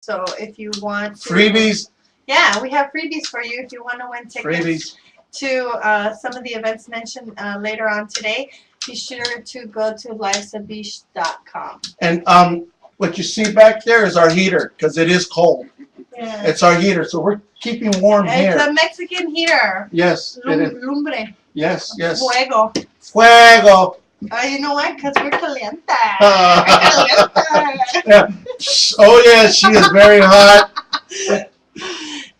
So if you want to, freebies. Yeah, we have freebies for you if you want to win tickets to some of the events mentioned later on today. Be sure to go to livesabeash.com. And what you see back there is our heater because it is cold. Yeah. It's our heater, so we're keeping warm here. It's a Mexican heater. Yes. Lumbre. Yes, yes. Fuego. Fuego. You know why? Because we're caliente. Yeah. Oh yeah, she is very hot.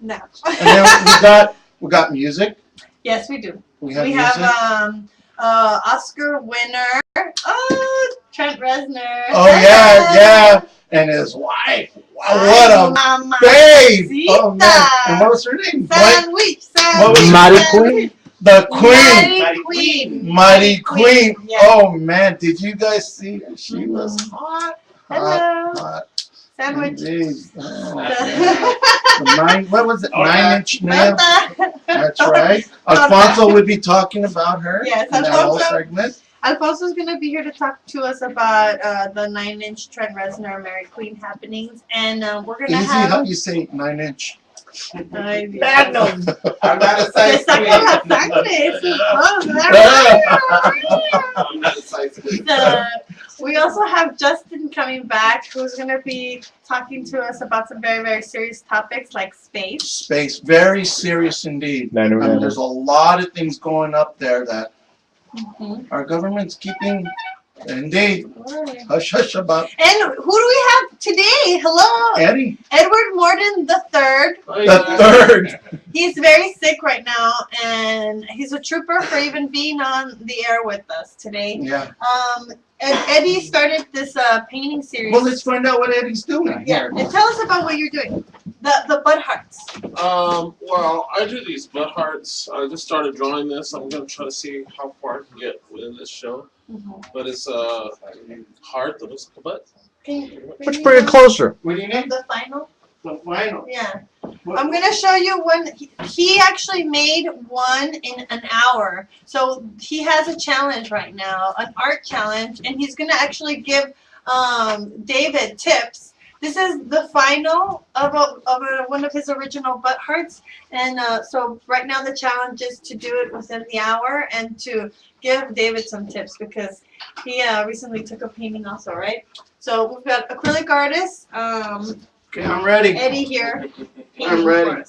No. And then we got music. Yes, we do. We have music. Oscar winner. Oh, Trent Reznor. Oh yeah. And his wife. Wow, what a babe! Oh man! And what was her name? Sandwich. Mighty Queen. The Queen. Mighty Queen. Yeah. Oh man, did you guys see her? She was hot. Hello. Hot. Sandwich. What was it? 9-inch nail. That's right. Alfonso would be talking about her. Yes, in that whole segment. Alfonso's going to be here to talk to us about the 9-inch Trent Reznor Mary Queen happenings, and we're going to have. Easy, how you say 9-inch? Bad no. I'm not a size queen. I'm not a size queen. We also have Justin coming back, who's going to be talking to us about some very, very serious topics like space. Space, very serious indeed. I mean, there's a lot of things going up there that our government's keeping, indeed, hush hush about. And who do we have today? Hello, Eddie. Edward Morton the Third. The third. He's very sick right now, and he's a trooper for even being on the air with us today. Yeah. And Eddie started this painting series. Well, let's find out what Eddie's doing. Yeah, and tell us about what you're doing. The butt hearts. Well, I do these butt hearts. I just started drawing this. I'm gonna try to see how far I can get within this show. But it's a heart that looks like a butt. Let's bring it closer. What do you need? The final. The final. Yeah. I'm going to show you one. He actually made one in an hour. So he has a challenge right now, an art challenge, and he's going to actually give David tips. This is the final of one of his original butt hearts. And so right now the challenge is to do it within the hour and to give David some tips because he recently took a painting also, right? So we've got acrylic artist. Okay, I'm ready. Eddie here. I'm ready.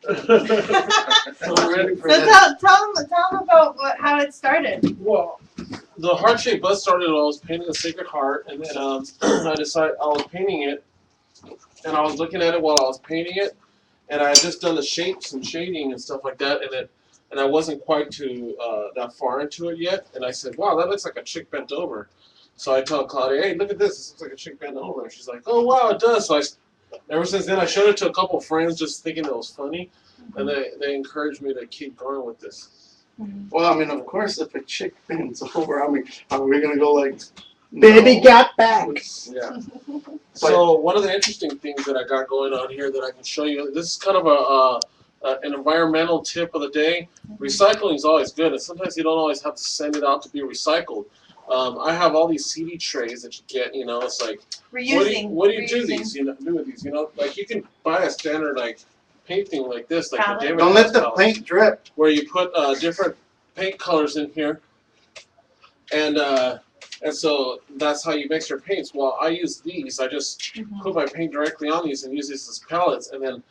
I'm ready for So tell them about how it started. Well, the heart-shaped butt started when I was painting a Sacred Heart, and then I decided I was painting it, and I was looking at it while I was painting it, and I had just done the shapes and shading and stuff like that, and I wasn't quite that far into it yet, and I said, wow, that looks like a chick bent over. So I tell Claudia, hey, look at this. This looks like a chick bent over. And she's like, oh, wow, it does. So ever since then, I showed it to a couple of friends just thinking it was funny. And they encouraged me to keep going with this. Well, I mean, of course, if a chick bends over, I mean, are we going to go like, Baby got back. Yeah. So one of the interesting things that I got going on here that I can show you, this is kind of an environmental tip of the day. Recycling is always good, and sometimes you don't always have to send it out to be recycled. I have all these CD trays that you get, you know, it's like, Reusing. what do you do with these, you know, like you can buy a standard, like, paint thing like this, like the David don't let the palette, paint drip. where you put different paint colors in here, and so that's how you mix your paints. Well, I use these, I just put my paint directly on these and use these as palettes, and then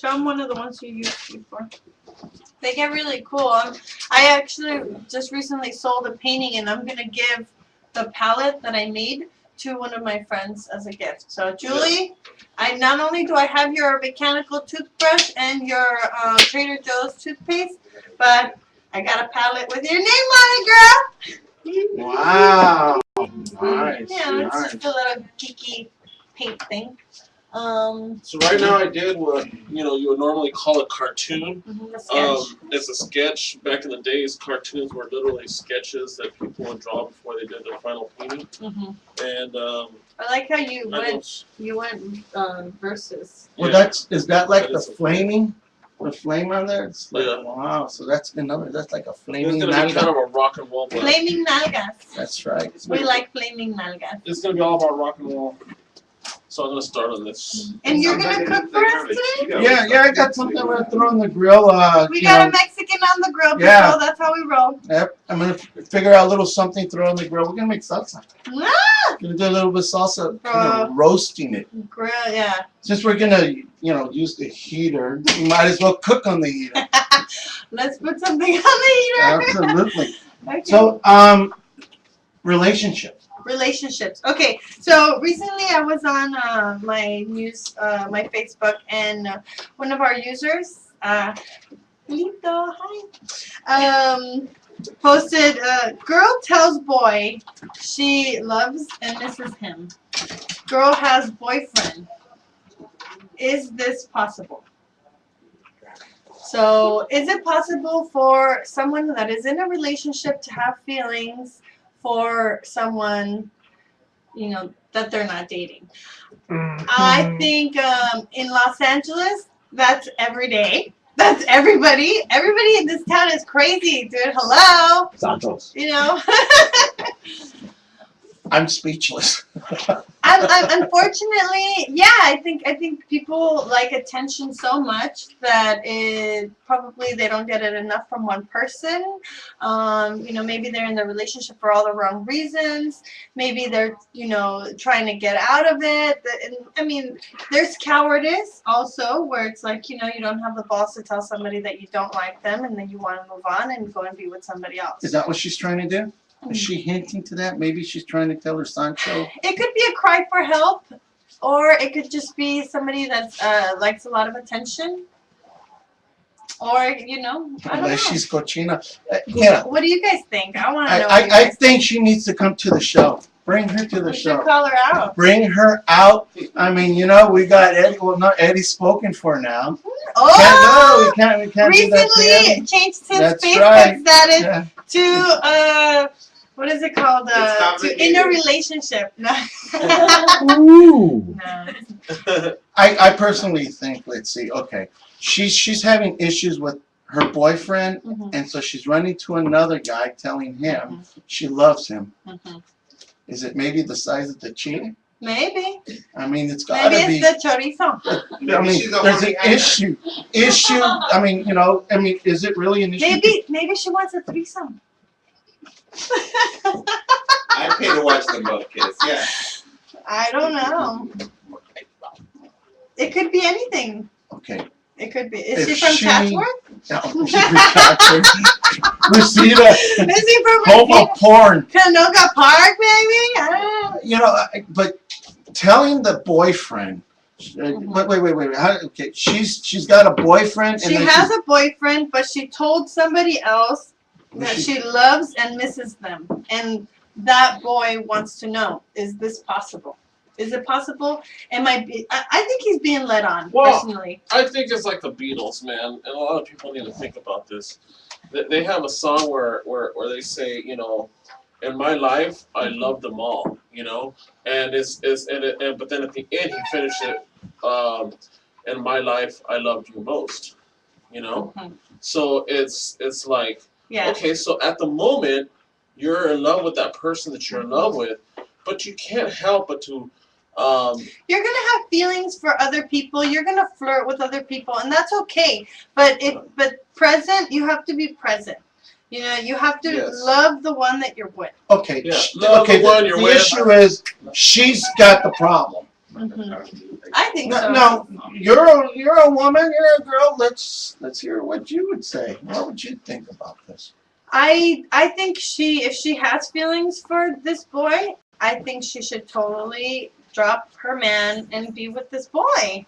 Show them one of the ones you used before. They get really cool. I actually just recently sold a painting, and I'm going to give the palette that I made to one of my friends as a gift. So, Julie, not only do I have your mechanical toothbrush and your Trader Joe's toothpaste, but I got a palette with your name on it, girl. Wow. Nice. Yeah, it's nice. just a little geeky paint thing. so right now I did what you would normally call a cartoon. A sketch. It's a sketch. Back in the days, cartoons were literally sketches that people would draw before they did their final painting. And I like how you went versus. Well, is that like the is flaming? The flame on there? It's like, Yeah. wow, so that's like a it's flaming gonna be kind of nalga. a rock and roll. But Flaming nalgas. That's right. We like flaming nalgas. it's gonna be all about rock and roll. So I'm gonna start on this. And you're gonna cook for us today? Yeah, I got something I'm gonna throw on the grill. We got a Mexican on the grill, people. Yeah. That's how we roll. Yep, I'm gonna figure out a little something, throw on the grill. We're gonna make salsa. Ah! Gonna do a little bit of salsa, roasting it. Grill, yeah. Since we're gonna, use the heater, you might as well cook on the heater. Let's put something on the heater. Absolutely. Okay. So, relationships. Relationships. Okay, so recently I was on my my Facebook, and one of our users, Lito, hi, posted, girl tells boy she loves and misses him. Girl has boyfriend. Is this possible? So, is it possible for someone that is in a relationship to have feelings for someone, that they're not dating? I think in Los Angeles, that's every day. That's everybody. Everybody in this town is crazy, dude. Hello. Santos. I'm speechless. Unfortunately, yeah. I think people like attention so much that probably they don't get it enough from one person. Maybe they're in the relationship for all the wrong reasons. Maybe they're trying to get out of it. And I mean, there's cowardice also, where it's like you don't have the balls to tell somebody that you don't like them, and then you want to move on and go and be with somebody else. Is that what she's trying to do? Is she hinting to that? Maybe she's trying to tell her Sancho. It could be a cry for help, or it could just be somebody that likes a lot of attention, or I don't know. She's cochina. Yeah. What do you guys think? I want to know. I think she needs to come to the show. Bring her to the We show. should call her out. Bring her out. I mean, we got Eddie. Well, not Eddie's spoken for now. Oh, we can't do that to recently Eddie. changed his That's Facebook right. status Yeah. to what is it called? To in a relationship. No. Ooh. No. I personally think, let's see, okay, she's having issues with her boyfriend, and so she's running to another guy telling him she loves him. Is it maybe the size of the chin? Maybe. I mean, it's gotta Maybe be. it's the chorizo. I mean, there's an issue. I mean, is it really an issue? Maybe she wants a threesome. I pay to watch them both kiss. Yeah. I don't know. It could be anything. Okay. It could be. Is If she from she- Chatsworth? No, she's retired. Reseda. Is he from Home of porn. Canoga Park, baby? I don't know. But telling the boyfriend. Wait. Okay, she's got a boyfriend. She has a boyfriend, but she told somebody else that she loves and misses them, and that boy wants to know: is this possible? Is it possible? I think he's being led on, personally. I think it's like the Beatles, man, and a lot of people need to think about this. They have a song where they say, in my life, I love them all, and but then at the end he finished it, in my life, I loved you most, So it's like, okay, so at the moment, you're in love with that person that you're in love with, but you can't help but to. You're gonna have feelings for other people. You're gonna flirt with other people, and that's okay. But present, you have to be present. You have to love the one that you're with. Okay. Yeah. Love the one you're the with. issue is she's got the problem. I think so. No, you're a woman, you're a girl. Let's hear what you would say. What would you think about this? I think if she has feelings for this boy, I think she should totally drop her man and be with this boy.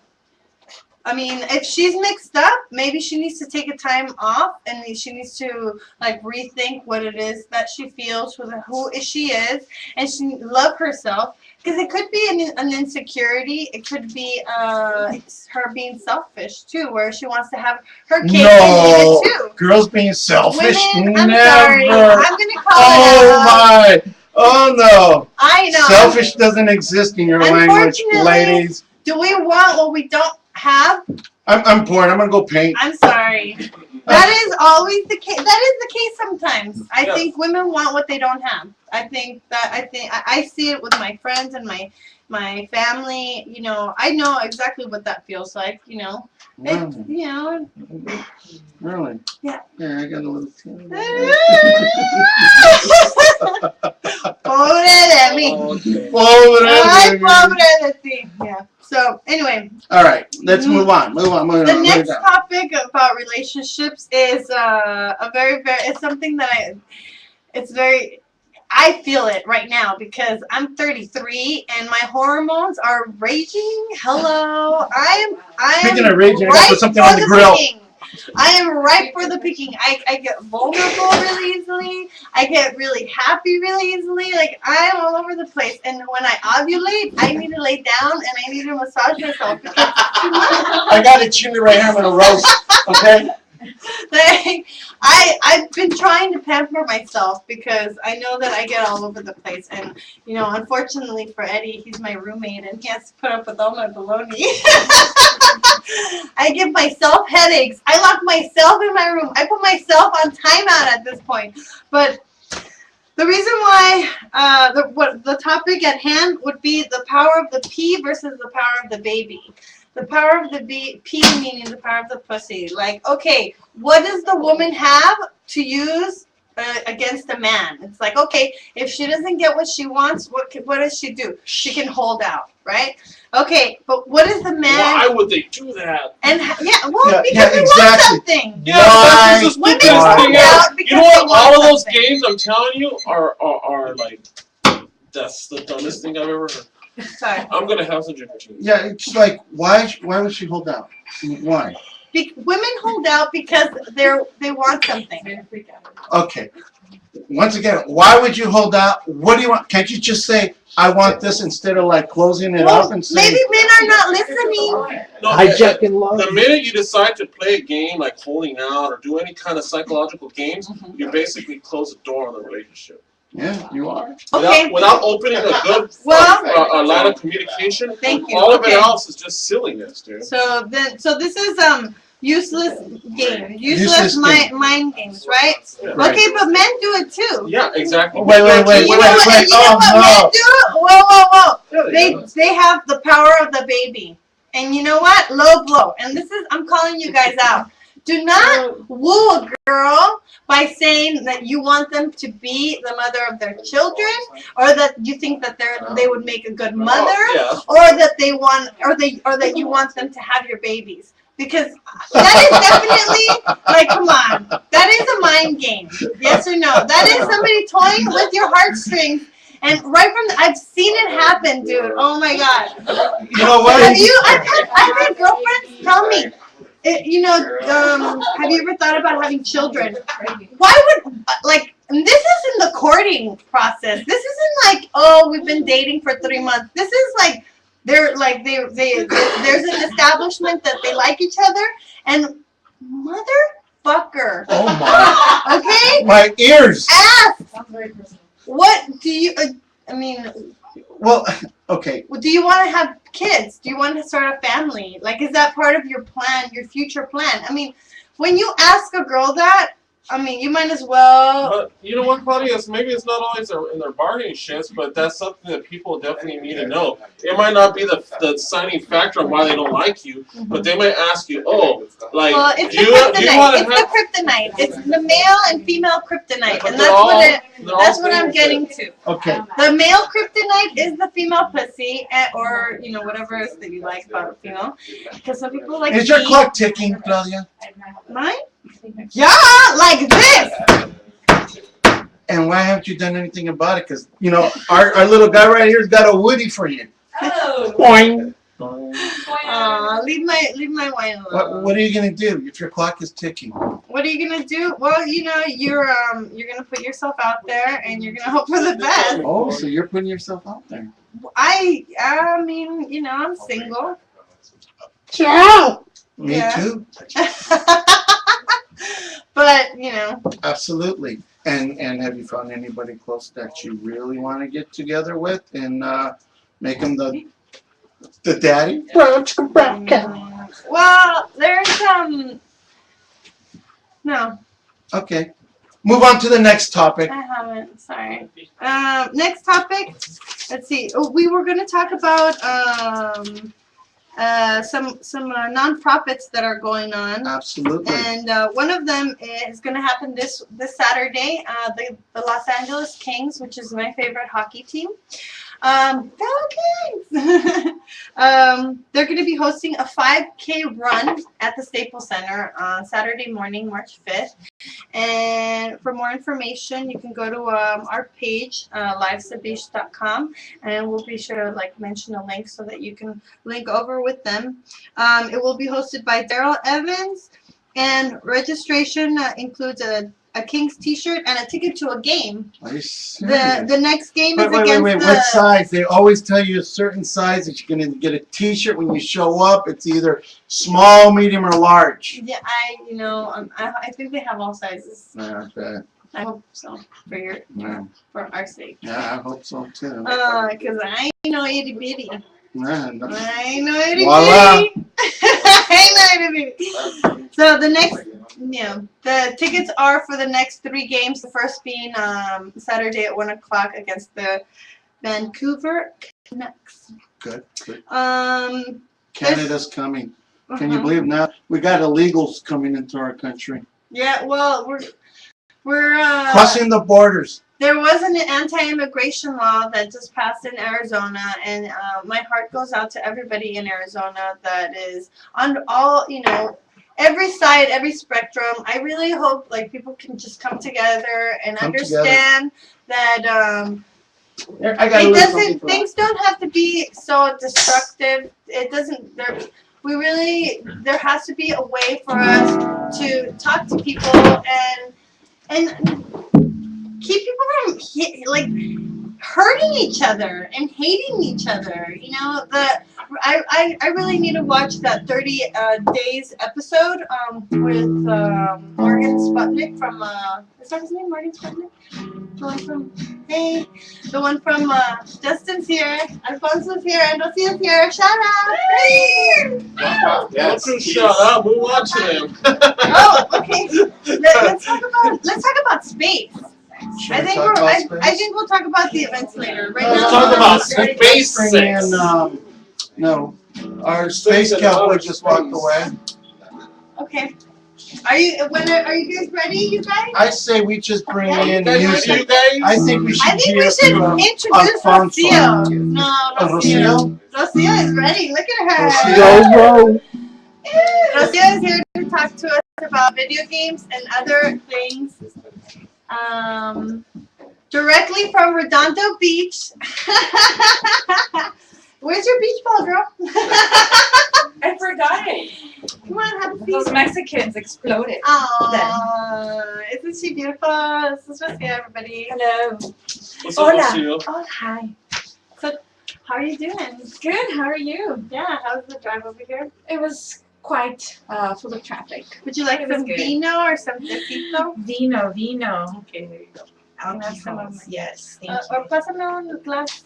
I mean, if she's mixed up, maybe she needs to take a time off, and she needs to rethink what it is that she feels, who she is, and she love herself. Because it could be an insecurity. It could be her being selfish too, where she wants to have her cake and eat it too. Girls being selfish. Women, I'm never. sorry. I'm gonna call it out. My! Oh no! I know. Selfish doesn't exist in your language, ladies. Do we want what we don't have? I'm bored. I'm gonna go paint. I'm sorry. That is always the case. That is the case sometimes. I think women want what they don't have. I see it with my friends and my my family. You know, I know exactly what that feels like. You know, it, Really? you know. Really? Yeah. Here, I got a little tear. Pobre de mí. Okay. Ay, pobre de ti. Yeah. So anyway, All right, let's move on. Move on. the next topic about relationships is a very it's something that I feel it right now because I'm 33 and my hormones are raging. Hello, I am Speaking of raging, I gotta ripe put something for on the grill. picking. I am ripe for the picking. I get vulnerable really easily. I get really happy really easily. Like I'm all over the place. And when I ovulate, I need to lay down and I need to massage myself because it's too much. I got a chili right here. I'm gonna roast. Okay. Like, I've been trying to pamper myself because I know that I get all over the place. And, you know, unfortunately for Eddie, he's my roommate and he has to put up with all my baloney. I give myself headaches. I lock myself in my room. I put myself on timeout at this point. But the reason why the topic at hand would be the power of the pea versus the power of the baby. The power of the pea meaning the power of the pussy. Like, okay, what does the woman have to use against a man? It's like, okay, if she doesn't get what she wants, what does she do? She can hold out, right? Okay, but what is the man? Why would they do that? And Yeah, because they exactly. want something. Yeah, that's just the Women stupidest hold thing out ever. because You know they what? want All of those something. games, I'm telling you, are like, that's the dumbest thing I've ever heard. Sorry. I'm gonna have some ginger cheese. Yeah, it's like, why would she hold out? Why? Women hold out because they want something. Okay. Once again, why would you hold out? What do you want? Can't you just say, I want this instead of like closing it up and saying, Maybe men are not listening. No, Hijacking love. the minute you decide to play a game like holding out or do any kind of psychological games, you basically close the door on the relationship. yeah, you are. Okay. Without opening a good Well- line of communication, Thank you. all of Okay. it else is just silliness, dude. So this is useless game, Useless mind games, right? Yeah. Right. Okay, but men do it too. Yeah, exactly. Wait. You know what? You know what men do? Whoa! Yeah, They have the power of the baby, and you know what? Low blow. And I'm calling you guys out. Do not woo a girl by saying that you want them to be the mother of their children, or that you think that they would make a good mother, Yeah. or that they want, or that you want them to have your babies. Because that is definitely, like, come on, that is a mind game. Yes or no? That is somebody toying with your heartstrings. And right from I've seen it happen, dude. Oh my god. You know what? I've had girlfriends tell me. Have you ever thought about having children? Why would, like, and this isn't the courting process. This isn't like, oh, we've been dating for 3 months. This is like, there's an establishment that they like each other, and motherfucker. Oh my. Okay? My ears. Ask. What do you, Well, okay. do you want to have kids? Do you want to start a family? Like, is that part of your plan, your future plan? I mean, when you ask a girl that, you might as well. But you know what, Claudius? Maybe it's not always in their bargaining shifts, but that's something that people definitely need to know. It might not be the deciding factor on why they don't like you, but they might ask you, oh, like, Well, it's do you the kryptonite. want to It's have... the kryptonite. It's the male and female kryptonite, But and they're all- that's what I'm getting to. Okay. The male kryptonite is the female pussy, or whatever else that you like about female. Because some people like. Is your meat. clock ticking, Claudia? Mine? Yeah, like this. And why haven't you done anything about it? Because, our little guy right here's got a Woody for you. Oh. Boing. Leave my wine alone. What are you going to do if your clock is ticking? What are you gonna do? Well, you're gonna put yourself out there, and you're gonna hope for the best. Oh, so you're putting yourself out there. I'm single. Ciao. Me Yeah. too. But Absolutely. And have you found anybody close that you really want to get together with and make them the daddy? well, there's no. Okay. Move on to the next topic. I haven't. Sorry. Next topic. Let's see. Oh, we were going to talk about some nonprofits that are going on. Absolutely. And one of them is going to happen this Saturday. The Los Angeles Kings, which is my favorite hockey team. Kings! They're going to be hosting a 5K run at the Staples Center on Saturday morning, March 5th. And for more information, you can go to our page, livesabeash.com, and we'll be sure to mention a link so that you can link over with them. It will be hosted by Daryl Evans, and registration includes a Kings t-shirt and a ticket to a game. Are you serious? The next game is wait, against what size? They always tell you a certain size that you're going to get a t-shirt when you show up. It's either small, medium, or large. Yeah, I think they have all sizes. Yeah, I bet. I hope so for our sake. Yeah, I hope so too. Because I know itty bitty. Yeah, no. I know itty Voila. bitty. I know itty bitty. So the tickets are for the next 3 games. The first being Saturday at 1 o'clock against the Vancouver Canucks. Good. Canada's coming. Can you believe now? We got illegals coming into our country. Yeah, well, we're crossing the borders. There was an anti-immigration law that just passed in Arizona, and my heart goes out to everybody in Arizona that is on all, every side, every spectrum. I really hope people can just come together and understand that things don't have to be so destructive. It doesn't. There has to be a way for us to talk to people and keep people from hurting each other and hating each other. I really need to watch that 30 Days episode with Morgan Sputnik from is that his name, Morgan Sputnik? The one from Justin's here, Alfonso's here, Androsia's here. Shout out! Wow, yes. Don't shout out. We're watching him. Oh, okay. Let's talk about space. I think we'll talk about the events later. Right Let's now, talk about space sex. No, our space cowboy just walked away. Okay. Are you guys ready, you guys? I say we just bring in You music. guys? I think we should introduce Alfonso. Rocio. No, Rocio? Rocio is ready. Look at her. Rocio. Rocio is here to talk to us about video games and other things. Directly from Redondo Beach. Where's your beach ball, girl? I forgot it. Come on, have a seat. Those Mexicans exploded. Aww, isn't she beautiful? This is Rocio, everybody. Hello. What's Hola. up, Rocio? Oh, hi. So, how are you doing? Good. How are you? Yeah, how's the drive over here? It was quite full of traffic. Would you like It was some good. vino or some tecito? Vino. Okay, there you go. Alcohol. Have some of mine. Yes. Thank Or pásame un glass.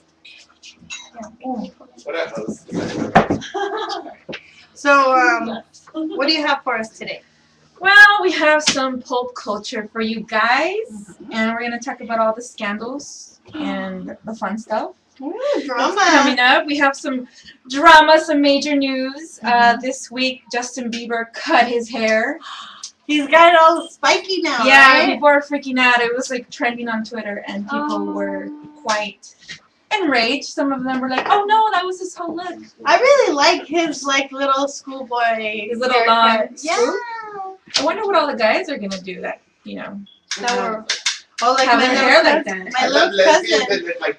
What else? So, what do you have for us today? Well, we have some pulp culture for you guys, and we're gonna talk about all the scandals and the fun stuff. Ooh, That's drama. coming up. We have some drama, some major news. This week, Justin Bieber cut his hair. He's got it all spiky now, Yeah, right? people are freaking out. It was trending on Twitter, and people were quite enraged. Some of them were like, "Oh no, that was his whole look." I really like his little schoolboy. His little long haircut. Yeah. swoop. I wonder what all the guys are gonna do that That were, like have my their little hair like cousin. that. My little cousin.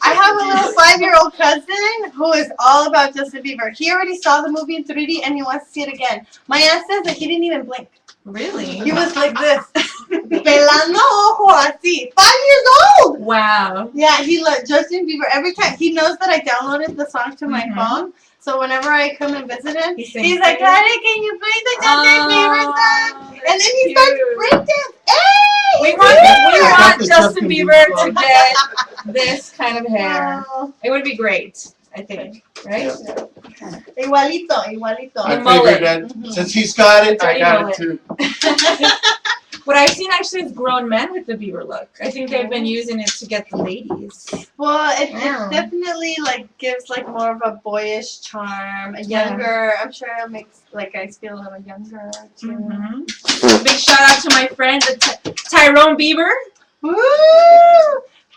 I have a little 5-year-old cousin who is all about Justin Bieber. He already saw the movie in 3D and he wants to see it again. My aunt says that he didn't even blink. Really? He was like this. Pelando ojo así. 5 years old! Wow. Yeah, he loved Justin Bieber. Every time, he knows that I downloaded the song to my phone. So whenever I come and visit him, He sings he's like, it. Daddy, can you play the Justin Bieber song? And then he starts breakdance. Hey! We I want got the Justin Justin Bieber Bieber to get this kind of hair. Oh, It would be great, I think. Right? igualito, igualito. I The mullet. figured that since he's got it, I Dirty got mullet. it too. What I've seen actually is grown men with the Bieber look. I think they've been using it to get the ladies. Well, it Wow. definitely like gives like more of a boyish charm, a Yeah. younger. I'm sure it makes like guys feel a little younger too. Mm-hmm. Big shout out to my friend Tyrone Bieber, Woo!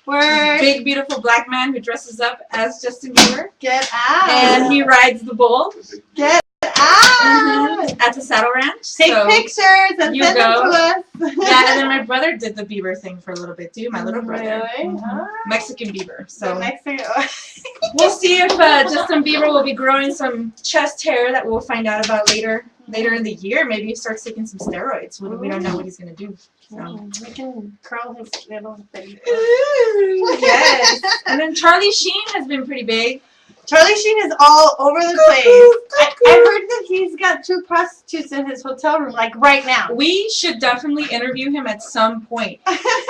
Word. big beautiful black man who dresses up as Justin Bieber, Get out. and he rides the bull Get out. at the Saddle Ranch. Take So, pictures and you send them go. to us. yeah, and then my brother did the Bieber thing for a little bit too. My little brother, Really? Mhm. Ah. Mexican Bieber. So So next thing, we'll see if Justin Bieber will be growing some chest hair that we'll find out about later in the year. Maybe he starts taking some steroids. We don't know what he's gonna do. So. we can curl his little thing. Yes. And then Charlie Sheen has been pretty big. Charlie Sheen is all over the place. I heard that he's got 2 prostitutes in his hotel room, like right now. We should definitely interview him at some point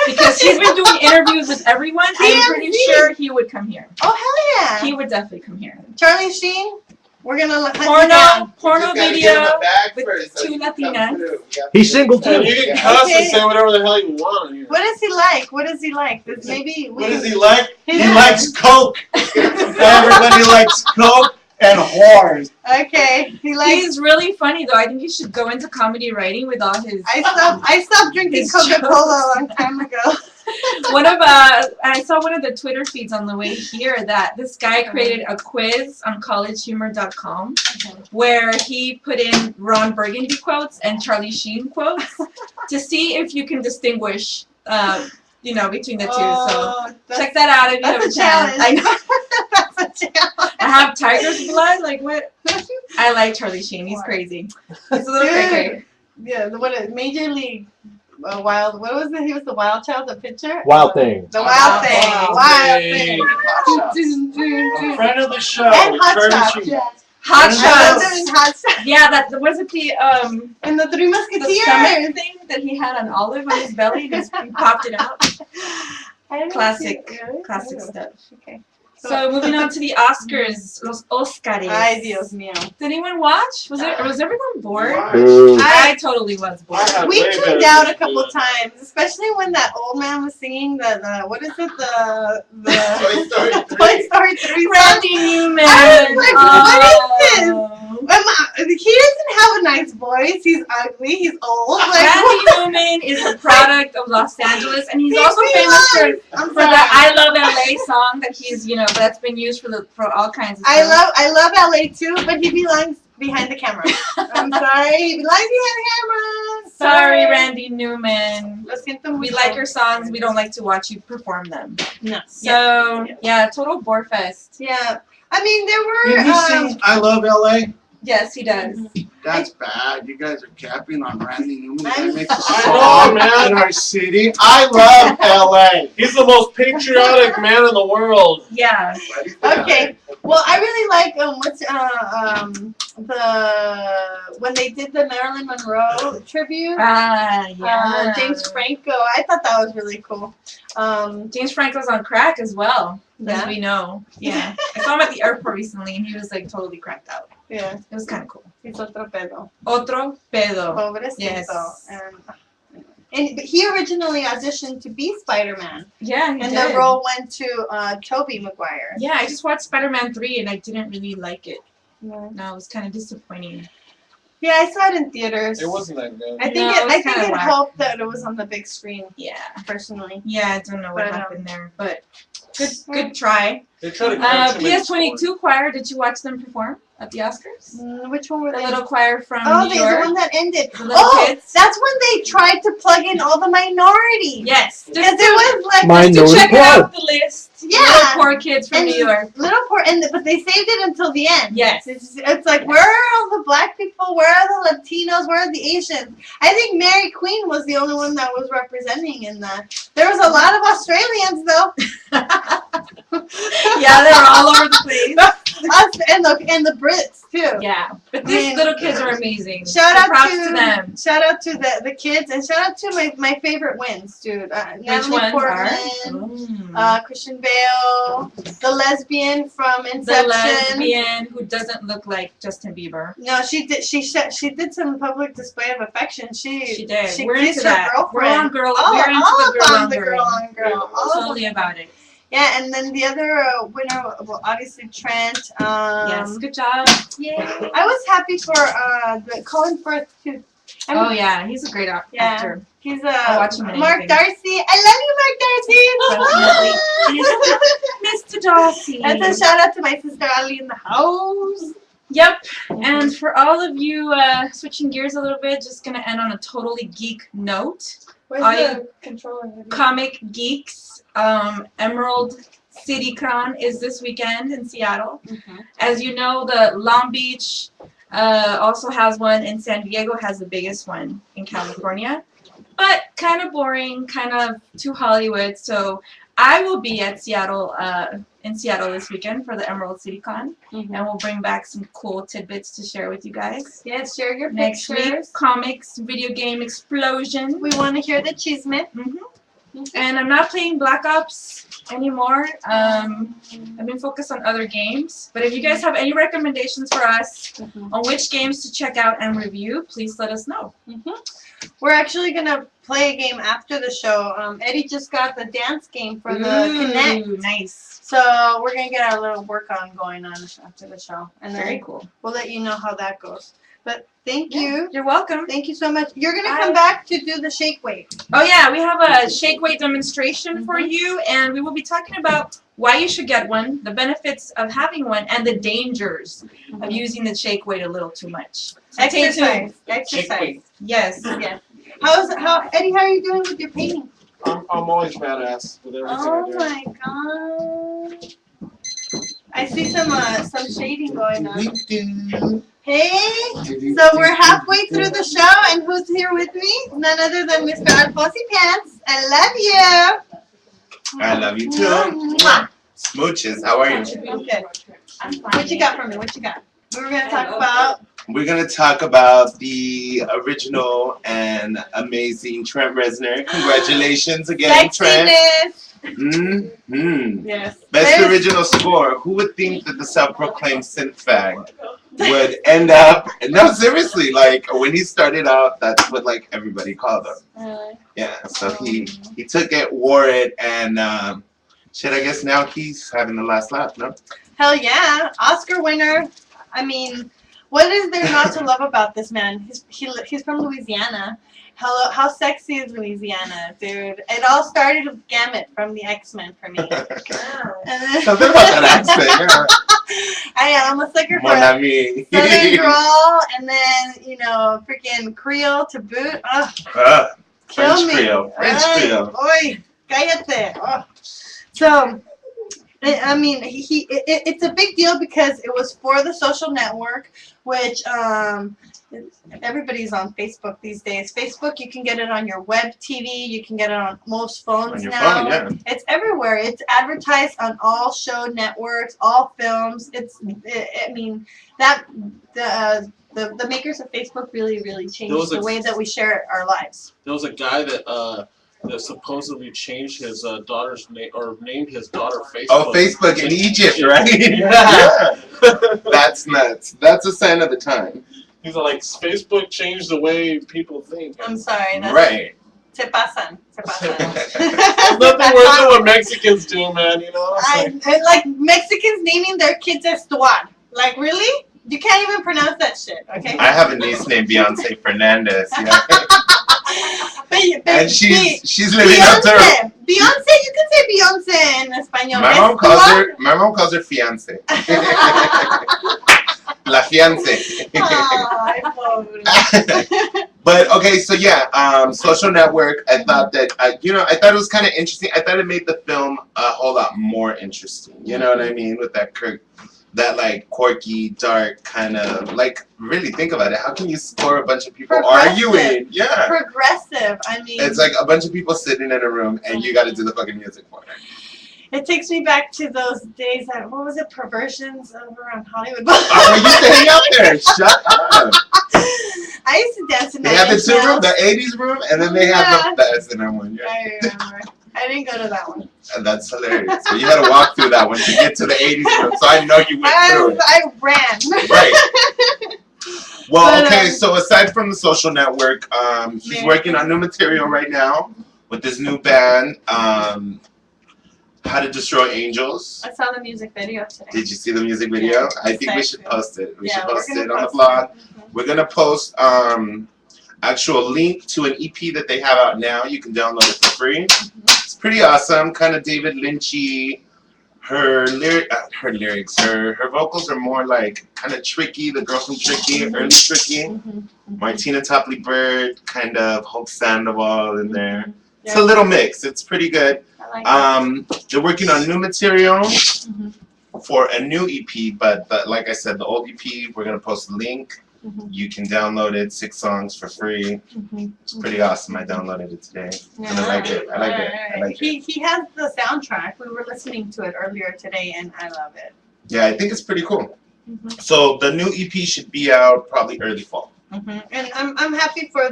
because he's been doing interviews with everyone. I'm pretty TMZ. sure he would come here. Oh hell yeah! He would definitely come here. Charlie Sheen, we're gonna hunt you down. Porno You just gotta video. give him a bag with first, so two he can come Latinas. through. Yeah. He's single too. And you can cuss Okay. and say whatever the hell you want here. What is he like? What is he like? This maybe we. What does he like? He Yeah. likes coke. Everybody likes coke and whores. Okay, he likes. He's really funny though. I think he should go into comedy writing with all his. I stopped drinking His Coca-Cola a long time ago. I saw one of the Twitter feeds on the way here that this guy created a quiz on collegehumor.com where he put in Ron Burgundy quotes and Charlie Sheen quotes to see if you can distinguish, between the two. So check that out if you have a That's a chance. challenge. I know. That's a challenge. I have tiger's blood. Like what? I like Charlie Sheen. He's crazy. He's a little cray. Yeah, Major League Wild. What was it? He was the Wild Child, the pitcher. Wild Thing. The Wild Thing. Wild Thing. Thing. Friend of the show. And Hot Charlie Shots. Sheen. Yeah. Hot I love shots. them in Hot Shots. Yeah, that was it. The And the Three the Musketeers. stomach thing that he had an olive on his belly. He popped it out. I didn't Classic. see it, really? Classic Oh, stuff. Okay. So moving on to the Oscars, los Oscars. Ay, Dios mío. Did anyone watch? Was everyone bored? Boo. I totally was bored. I had We way tuned better out a things couple to do. times, especially when that old man was singing the what is it, the Toy Story 3. Toy Story 3 song. Randy Newman. I was like, what is this? Oh. He doesn't have a nice voice. He's ugly. He's old. Like, Randy Newman is a product of Los Angeles, and he's also Leave me famous alone. I'm for sorry. the "I Love LA" song that he's, that's been used for all kinds of I stuff. love LA too, but he belongs behind the camera. I'm sorry, he belongs behind the camera. Sorry, Randy Newman. Lo siento We mucho. like your songs. We don't like to watch you perform them. No. So yeah, total bore fest. Yeah. I mean, there Did he were. sing I Love LA? Yes, he does. That's bad. You guys are capping on Randy Newman. I'm That makes a I song know, man. in our city. I love LA. He's the most patriotic man in the world. Yeah. Okay. Well, I really like when they did the Marilyn Monroe tribute. James Franco. I thought that was really cool. James Franco's on crack as well, as Yeah. we know. Yeah. I saw him at the airport recently, and he was like totally cracked out. Yeah. It was kind of cool. He's otro pedo. Otro pedo. Pobrecito. Yes. But he originally auditioned to be Spider-Man, Yeah, he and did. the role went to Tobey Maguire. Yeah, I just watched Spider-Man 3, and I didn't really like it. Yeah. No, it was kind of disappointing. Yeah, I saw it in theaters. It wasn't that good. I think No, it. it was I think kinda it whack. helped that it was on the big screen. Yeah. Personally. Yeah, I don't know what But, happened there, but good try. They try to catch him in PS22 choir, did you watch them perform at the Oscars? Which one were The they? little choir from Oh, New the York. one that ended. The little Oh, kids. that's when they tried to plug in all the minorities. Yes. Because it was like Just to check Minority out Club. the list. Yeah. Little poor kids from and New York. little poor, but they saved it until the end. Yes. It's like, where are all the black people? Where are the Latinos? Where are the Asians? I think Mary Queen was the only one that was representing in that. There was a lot of Australians though. Yeah, they're all over the place. Us and the Brits too. Yeah, but these little kids are amazing. Shout So out props to to them. Shout out to the kids, and shout out to my favorite wins, dude. Which Natalie ones Portman, are? Christian Bale, the lesbian from The Inception. lesbian who doesn't look like Justin Bieber. No, she did. She did some public display of affection. She did. She We're kissed into her that. girlfriend. We're on girl. All, we're into all the girl on on the girl. girl on girl. All of Totally about it. Yeah, and then the other winner, well, obviously Trent. Yes, good job. Yeah, I was happy for the Colin Firth too. Oh yeah, he's a great Yeah. actor. He's I'll watch him in Mark anything. Darcy. I love you, Mark Darcy. Mr. Darcy. And a shout out to my sister Ali in the house. Yep. And for all of you switching gears a little bit, just gonna end on a totally geek note. Where's Are the controller? Comic geeks. Emerald City Con is this weekend in Seattle. As you know, the Long Beach also has one, and San Diego has the biggest one in California. But kind of boring, kind of too Hollywood. So I will be at Seattle, in Seattle this weekend for the Emerald City Con, and we'll bring back some cool tidbits to share with you guys. Yes, share your Next week, pictures. comics, video game explosion. We want to hear the chisme. And I'm not playing Black Ops anymore. I've been focused on other games. But if you guys have any recommendations for us on which games to check out and review, please let us know. We're actually gonna play a game after the show. Eddie just got the dance game for the Connect. Nice. So we're gonna get our little work on going on after the show, and then Very cool. we'll let you know how that goes. But thank you. You're welcome. Thank you so much. You're gonna Bye. come back to do the shake weight. Oh yeah, we have a shake weight demonstration for you, and we will be talking about why you should get one, the benefits of having one, and the dangers of using the shake weight a little too much. So stay tuned. Exercise. Yes. Yeah. Eddie? How are you doing with your painting? I'm always badass with everything Oh I do. my god! I see some shading going on. Do-do. Hey, so we're halfway through the show, and who's here with me? None other than Mr. Alfonsi Pants. I love you. I love you too. Mwah. Smooches, how are you? Okay. What you got for me? What you got? We were gonna talk about. We're gonna talk about the original and amazing Trent Reznor. Congratulations again, Trent. Sexiness. Yes. Best original score. Who would think that the self-proclaimed synth fag would end up? No, seriously. Like when he started out, that's what like everybody called him. Yeah. So he took it, wore it, and shit. I guess now he's having the last laugh. No. Hell yeah, Oscar winner. I mean, what is there not to love about this man? He's from Louisiana. How sexy is Louisiana, dude? It all started with Gambit from the X-Men for me. Something about that accent. I am a sucker for Mon ami. Southern drawl, and then freaking Creole to boot. Ugh, kill French me. Creole. French Creole. Oy, cállate. Ugh. So, I mean, it's a big deal because it was for the social network, which everybody's on Facebook these days. Facebook, you can get it on your web TV, you can get it on most phones On your now. phone, yeah. It's everywhere. It's advertised on all show networks, all films. I mean, that the makers of Facebook really changed the way that we share our lives. There was a guy that supposedly changed his daughter's name or named his daughter Facebook. Oh, Facebook in Egypt, right? Yeah. That's nuts. That's a sign of the time. He's like, Facebook changed the way people think. I'm sorry. That's, Right. Se pasan. Se pasan. There's nothing worse than what Mexicans do, man. You know. It's like, like Mexicans naming their kids Estuar. Like, really? You can't even pronounce that shit, okay? I have a niece named Beyonce Fernandez. Yeah. And she's living up to her. Beyonce, you can say Beyonce in Espanol. My mom calls her fiance. La fiance. Ay, pobre. But okay, so yeah, social network. I thought that I thought it was kind of interesting. I thought it made the film a whole lot more interesting. You know what I mean? With that like quirky, dark kind of like. Really think about it. How can you score a bunch of people arguing? Yeah. Progressive. I mean. It's like a bunch of people sitting in a room, and you got to do the fucking music for it. It takes me back to those days that, what was it, Perversions over on Hollywood. Oh, you used to hang out there. Shut up. I used to dance in They had the two room, Nine the 80s room, and then they had the Bessemer one. Yeah. I remember. I didn't go to that one. And that's hilarious. So you had to walk through that one to get to the 80s room. So I know you went through it. I ran. Right. Well, But, okay, so aside from the social network, he's Yeah. working on new material right now with this new band, How to Destroy Angels. I saw the music video today. Did you see the music video? Yeah, I think we excited. should post it. We Yeah, should we're post gonna it on the post blog. it. We're gonna post actual link to an EP that they have out now. You can download it for free. It's pretty awesome, kind of David Lynchy. Her vocals are more like kind of Tricky, the girl from Tricky, early Tricky. Martina Topley Bird, kind of Hope Sandoval in there. It's a little mix. It's pretty good. I like They're working on new material for a new EP, but like I said, the old EP, we're gonna post a link. You can download it, 6 songs for free. It's pretty awesome. I downloaded it today, and I like it. I like it. I like it. He has the soundtrack. We were listening to it earlier today, and I love it. Yeah, I think it's pretty cool. So the new EP should be out probably early fall. And I'm happy for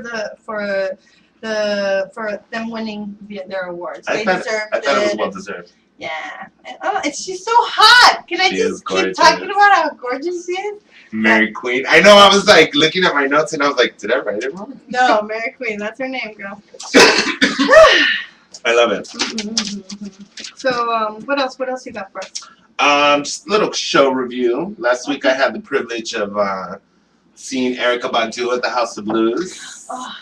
them winning their awards. They deserve I thought it was it. well deserved. Yeah. And she's so hot. Can I She just is keep gorgeous. talking about how gorgeous she is? Mary Queen. I know. I was like looking at my notes, and I was like, did I write it wrong? No, Mary Queen. That's her name, girl. I love it. So, what else? What else you got for us? Just a little show review. Last week I had the privilege of seeing Erykah Badu at the House of Blues. Oh,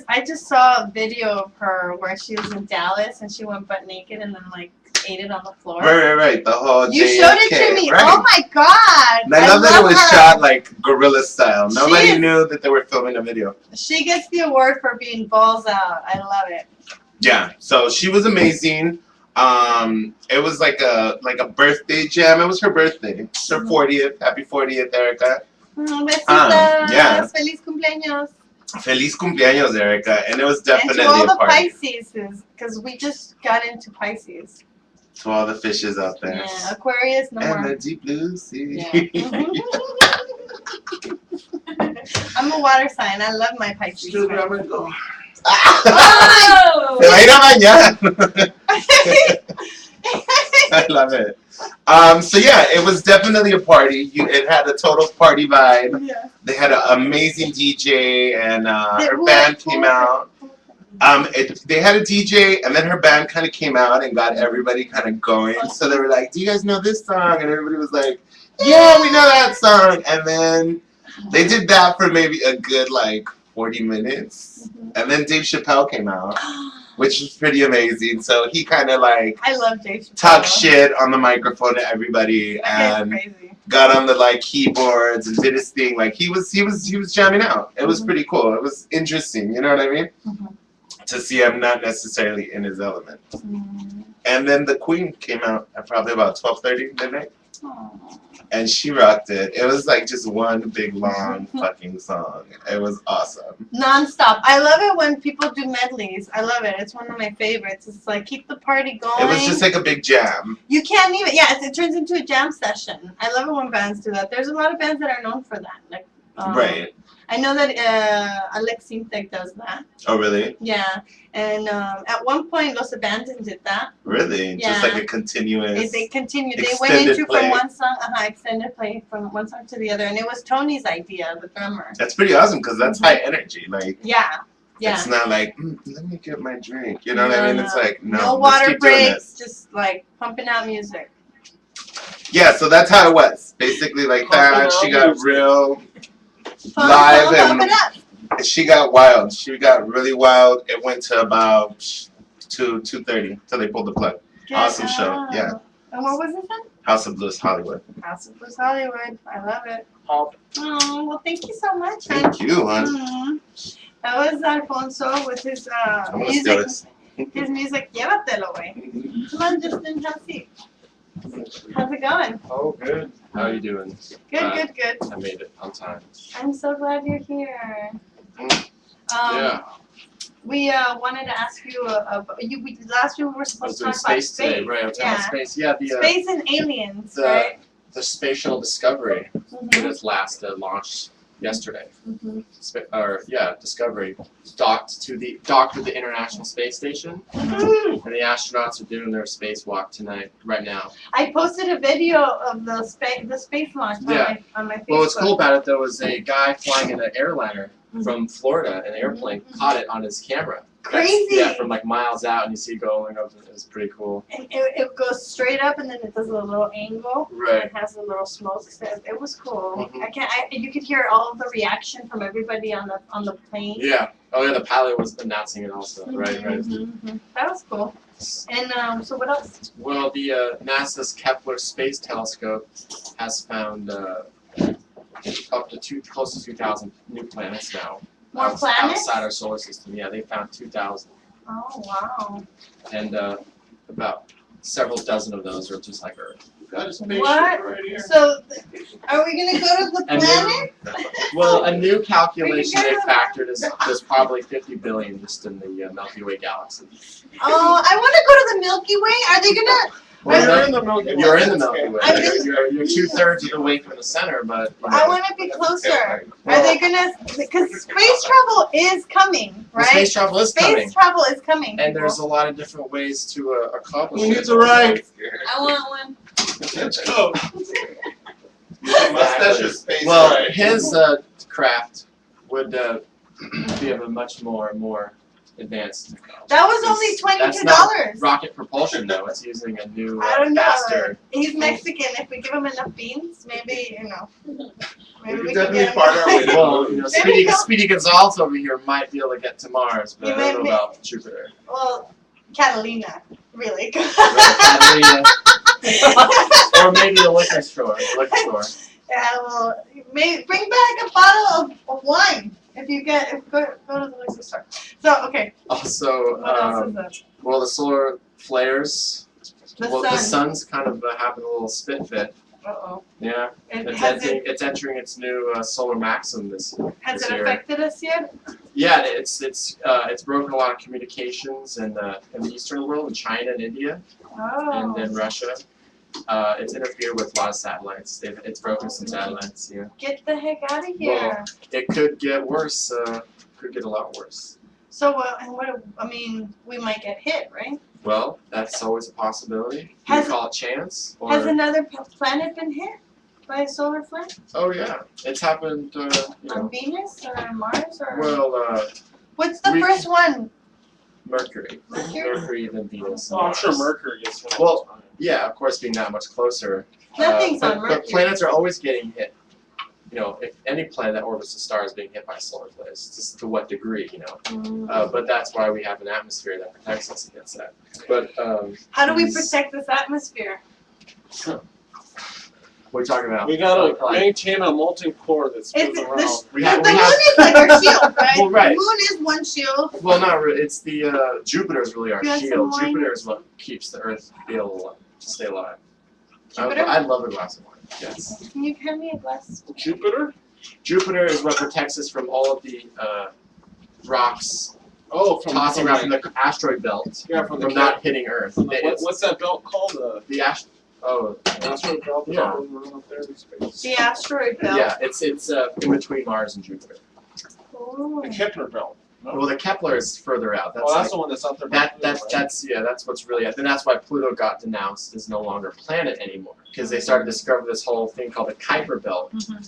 I just saw a video of her where she was in Dallas and she went butt naked and then like ate it on the floor. Right. The whole You showed it JFK, to me. right. Oh my god! And I love that it was her. shot like guerrilla style. Nobody is- knew that they were filming a video. She gets the award for being balls out. I love it. Yeah, so she was amazing. It was like a birthday jam. It was her birthday. It's her 40th. Happy 40th, Erykah. Besitas. Yeah. Feliz cumpleaños. Feliz cumpleaños, Erykah. And it was And definitely to all a the party. Pisces, because we just got into Pisces. To all the fishes out there. Yeah, Aquarius, no And more. the deep blue sea. Yeah. I'm a water sign. I love my Pisces. Excuse me, I'm gonna go. Oh! Te va a ir a bañar. I love it. So yeah, it was definitely a party. It had a total party vibe. Yeah. They had an amazing DJ, and her Who- band who- came out. They had a DJ, and then her band kind of came out and got everybody kind of going. So they were like, "Do you guys know this song?" And everybody was like, "Yeah, we know that song." And then they did that for maybe a good like 40 minutes, and then Dave Chappelle came out, which was pretty amazing. So he kind of like I love Dave Chappelle. talked shit on the microphone to everybody, That guy's and crazy. got on the like keyboards and did his thing. Like he was jamming out. It was pretty cool. It was interesting. You know what I mean? To see him not necessarily in his element. And then the Queen came out at probably about 12:30 midnight, and she rocked it. It was like just one big long fucking song. It was awesome. Non-stop. I love it when people do medleys. I love it. It's one of my favorites. It's like keep the party going. It was just like a big jam. You can't even. Yeah, it turns into a jam session. I love it when bands do that. There's a lot of bands that are known for that. Like Right. I know that Alex Sintek does that. Oh really? Yeah, and at one point Los Abandoned did that. Really? Just Yeah. like a continuous. They continued. They went extended into play. from one song, extended play from one song to the other, and it was Tony's idea, the drummer. That's pretty awesome because that's high energy. Like Yeah, yeah. it's not like let me get my drink. You know what I mean? It's like no, no let's water keep doing breaks, this. just like pumping out music. Yeah, so that's how it was. Basically like that. She got real live Pump it up. and she got wild. She got really wild. It went to about 2:30 till they pulled the plug. Awesome show, yeah. And what was it then? House of Blues Hollywood. House of Blues Hollywood. I love it. Oh, Oh, well, thank you so much. Thank you, hon. That was Alfonso with his I'm gonna steal music. this. His music, llévatelo, güey. Come on, Justin, have a seat. How's it going? oh, good. How are you doing? Good, good. I made it on time. I'm so glad you're here. Yeah. We wanted to ask you. Last week we were I supposed was to doing talk about space today, right? I was talking about Yeah. space. Yeah, the Space and aliens, the- right? the space shuttle Discovery Mhm. did its last launch yesterday. Mhm. Discovery docked with the International Space Station, and the astronauts are doing their spacewalk tonight, right now. I posted a video of the space launch Yeah. on my Facebook. Well, what's cool about it though is a guy flying in an airliner from Florida, an airplane, caught it on his camera. Crazy. Yeah, from like miles out, and you see it going up. It's pretty cool. And it goes straight up, and then it does a little angle. Right. It has a little smoke. It was cool. Mhm. You could hear all of the reaction from everybody on the plane. Yeah. Oh yeah, the pilot was announcing it also. Right. Mhm. That was cool. And so what else? Well, the NASA's Kepler Space Telescope has found up to close to 2,000 new planets now. More planets? Outside our solar system. Yeah, they found 2,000, Oh wow. and about several dozen of those are just like Earth. Got a spaceship What? right here. So are we gonna go to the And planet? Well, a new calculation they We can go factored is there's probably 50 billion just in the Milky Way galaxy. Oh, I want to go to the Milky Way. Are they gonna? Well, You're in the Milky Way. You're in the Milky Way. I've been- You're 2/3 of the way from the center, but you know, I want to be closer. Are Well- they gonna? Because space travel is coming, the right? space travel is Space coming, travel is coming. and there's people. a lot of different ways to accomplish Who it. needs a ride? I want one. Let's go. Mustache or space Well, ride? his craft would be of a much more advanced technology. That was only That's $22. rocket propulsion, though. It's using a new, I don't know. faster. He's Mexican. If we give him enough beans, maybe Maybe We we could can definitely get him. part our way to Well, you know, There we Speedy go. Gonzalez over here might be able to get to Mars, but You I don't know might about Jupiter. Well, Catalina, really. Catalina. Or maybe the liquor store. Yeah, well, bring back a bottle of wine if you go to the liquor store. So okay, Also, what else is there? well, the solar flares. The The sun. sun's kind of having a little spit fit. Uh-oh. Yeah, it's entering its new solar maximum this Has this it year. affected us yet? Yeah, it's broken a lot of communications in the Eastern world, in China and India, Oh. and then Russia. It's interfered with a lot of satellites. It's broken some satellites. Yeah, Get the heck out of here. it could get worse. Could get a lot worse. So, we might get hit, right? Well, that's always a possibility. You Has- call it chance, or Has another planet been hit by a solar flare? oh yeah, it's happened. You On know, Venus or Mars or? well, What's the we- first one? Mercury, Mercury? then Venus. and Oh, I'm sure Mars. Mercury gets one. Well, all the time. Yeah, of course, being that much closer. Nothing's but, on Mercury. But planets are always getting hit. You know, if any planet that orbits a star is being hit by solar flares, just to what degree, you know. Mm. But that's why we have an atmosphere that protects us against that. But How do we protect this atmosphere? what are you talking about? We gotta Like, maintain a molten core that spins around. The we have, moon is like our shield, right? Well, right. The moon is one shield. well, not really. It's the Jupiter is really our You have some shield. wine? Jupiter is what keeps the Earth able to stay alive. Jupiter? I love a glass of wine. Yes. Can you hand me a glass? Jupiter? Jupiter is what protects us from all of the rocks Oh, tossing around from the asteroid belt, yeah, from the from not hitting Earth. what's that belt called? The Asteroid belt. Yeah. Up there in space. The asteroid belt. yeah, it's in between Mars and Jupiter. Ooh. The Kepler belt. No? Well, the Kepler is further out. That's Oh, that's like, the one that's out there. by Pluto, right? that's what's really. And that's why Pluto got denounced as no longer a planet anymore, because they started to discover this whole thing called the Kuiper belt, Mhm.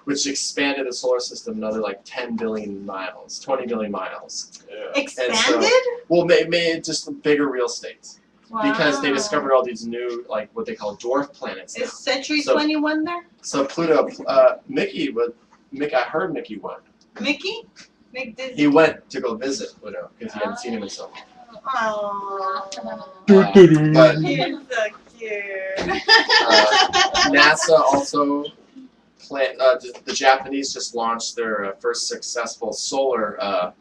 which expanded the solar system another like 10 billion miles, 20 billion miles. Yeah. Expanded? Well, made just a bigger real estate because they Wow. discovered all these new like what they call dwarf planets. Now. Is Century So- 21 there? So Pluto, Mickey, I heard Mickey went. Mickey? He went to go visit Pluto because he hadn't seen him in so long. Oh. But He's so cute. NASA also the Japanese just launched their first successful solar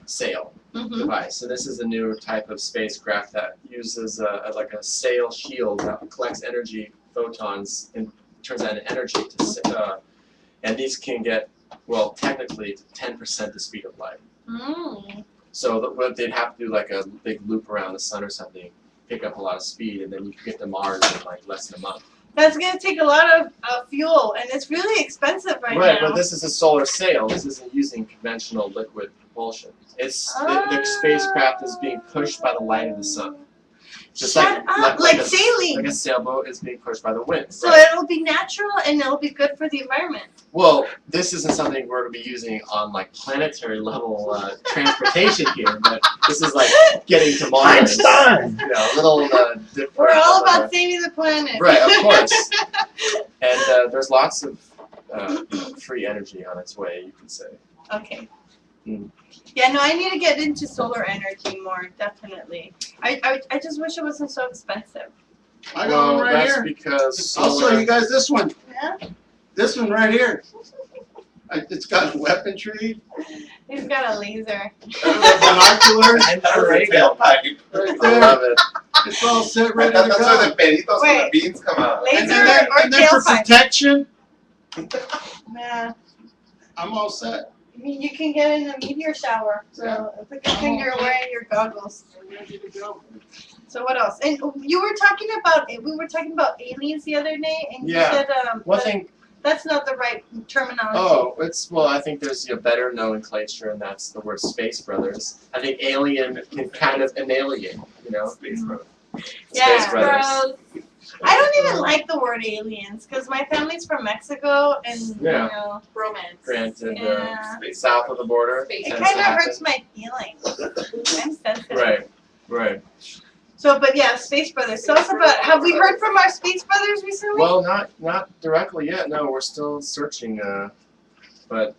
sail Mhm. device, and this is a new type of spacecraft that uses like a sail shield that collects energy photons and turns that into energy and these can get well, technically 10% the speed of light. Mm. So what they'd have to do like a big loop around the sun or something, pick up a lot of speed, and then you could get to Mars in like less than a month. That's gonna take a lot of fuel, and it's really expensive right now. But this is a solar sail. This isn't using conventional liquid propulsion. It's the spacecraft is being pushed by the light of the sun. Just Shut up! Like a, sailing. Like a sailboat is being pushed by the wind. So right? it'll be natural and it'll be good for the environment. Well, this isn't something we're going to be using on like planetary level transportation here, but this is like getting to Mars. Einstein! You know, a little different. We're all about saving the planet. Right, of course. And there's lots of free energy on its way, you could say. Okay. Mm. Yeah, no, I need to get into solar energy more, definitely. I just wish it wasn't so expensive. I got one right that's here. because I'll show you guys this one. Yeah? This one right here. It's got weaponry, He's got a laser. binoculars, And That was a right tailpipe. right I there. love it. It's all set ready to That's where go. the peditos and Wait. the beans come out. Laser And then, or and then for tailpipe? protection, Yeah. I'm all set. I mean, you can get in a meteor shower. So it's a good thing you're wearing your goggles. So what else? And we were talking about aliens the other day, and you Yeah. said One that- thing, that's not the right terminology. I think there's a better nomenclature, and that's the word space brothers. I think alien can kind of annihilate, you know? Space Bro. Yeah. Space brothers. I don't even like the word aliens because my family's from Mexico, and Yeah. you know, Romance. Granted, yeah, south of the border. Space it tends kind to of happen. hurts my feelings. I'm sensitive. Right. So, but yeah, Space Brothers. Tell us about. Have we heard from our Space Brothers recently? Well, not directly yet. No, we're still searching. But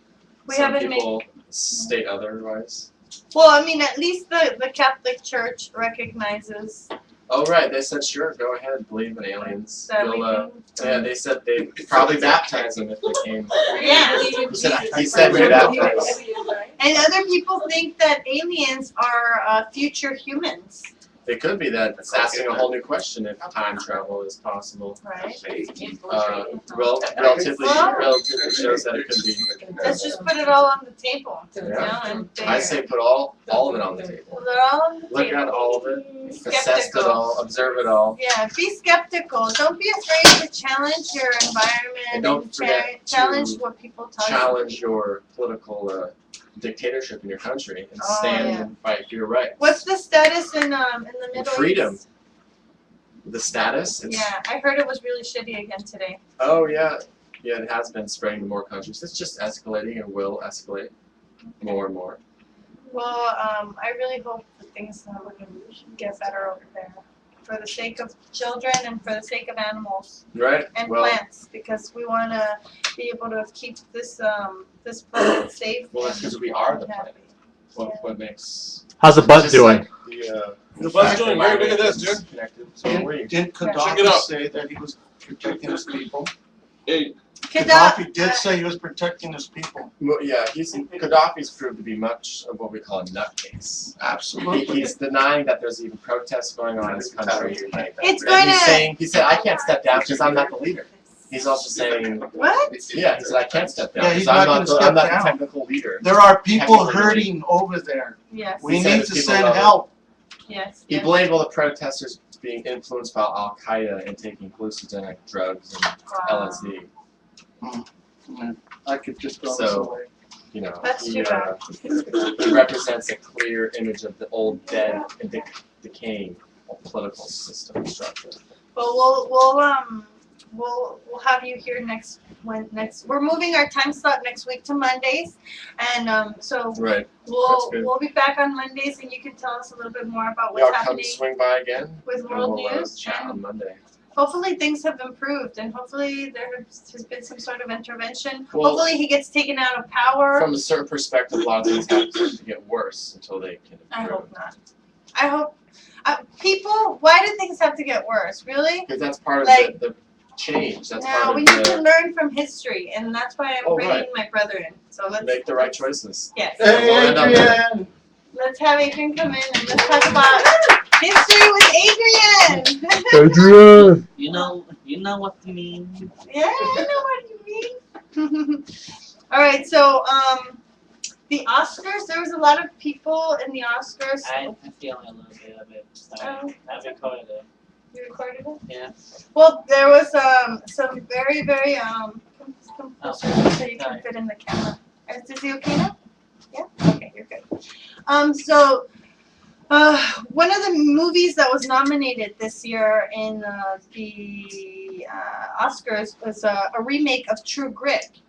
We some haven't people state otherwise. Well, I mean, at least the Catholic Church recognizes Oh, right. They said, sure, go ahead, believe in aliens. that we You'll, can. yeah, they said they'd probably baptize them if they came. Yeah. He said we baptize. And other people think that aliens are future humans, It could be that. It's asking a whole new question if time travel is possible. right? Relatively shows that it could be. Let's just put it all on the table. You Yeah. know, and I say put all of it on the table. they're all on the Look table. at all of it, Be assess it skeptical. all, observe it all. Yeah, be skeptical. Don't be afraid to challenge your environment And don't forget challenge to what people tell you. Challenge your political dictatorship in your country and Oh, stand yeah. and fight for your rights. What's the status in the Middle Freedom. East? The status? It's, Yeah, I heard it was really shitty again today. Oh, yeah. Yeah, it has been spreading to more countries. It's just escalating and will escalate more and more. Well, I really hope that things get better over there, for the sake of children and for the sake of animals Right? and Well, plants, because we want to be able to keep this this planet safe. well, that's and 'cause we are the happy. what makes... How's the butt just doing? like the, The butt's fact doing that great. Look at this, environment dude. is connected, so are we. Didn't Check it Gaddafi out. say that he was protecting his people? Hey, Gaddafi did say he was protecting his people. Yeah, Gaddafi's proved to be much of what we call a nutcase. Absolutely. He's denying that there's even protests going on in his country. It's And going he's to. saying, he said, I can't step down because I'm not the leader. He's also saying, What? yeah, he said, I can't step down Yeah, because he's I'm not not, gonna the, I'm step not down. the technical leader. There are people Technically, hurting over there. Yes. We He said need there's to people send that- help. Yes. He yes. blamed all the protesters being influenced by Al Qaeda and taking hallucinogenic drugs and Wow. LSD. Yeah, I could just throw So- this away. You know, That's too bad. he represents a clear image of the old, dead, and decaying political system structure. Well, we'll have you here next. We're moving our time slot next week to Mondays, and so Right. we'll That's good. we'll be back on Mondays, and you can tell us a little bit more about Y'all what's come happening swing by again, with and world we'll news. chat And on Monday. hopefully things have improved, and hopefully there has been some sort of intervention. Well- Hopefully he gets taken out of power. From a certain perspective, a lot of things have to get worse until they can I improve. hope not. I hope. People, why do things have to get worse? Really? Because that's part of Like- the change. That's No, part we of need to the learn from history, and that's why I'm Oh, bringing right. my brother in. So let's make the right choices. Yes. Hey, We'll end up there. Adrian! Let's have Adrian come in and let's talk about history with Adrian. Adrian! You know what you mean. Yeah, I know what you mean. All right, so the Oscars. There was a lot of people in the Oscars. I feel a little bit of it. So Oh, I recorded it. You recorded it? Yeah. Well, there was some very come closer so you can sorry. fit in the camera. Is he okay now? Yeah. Okay, you're good. So. One of the movies that was nominated this year in the Oscars was a remake of True Grit.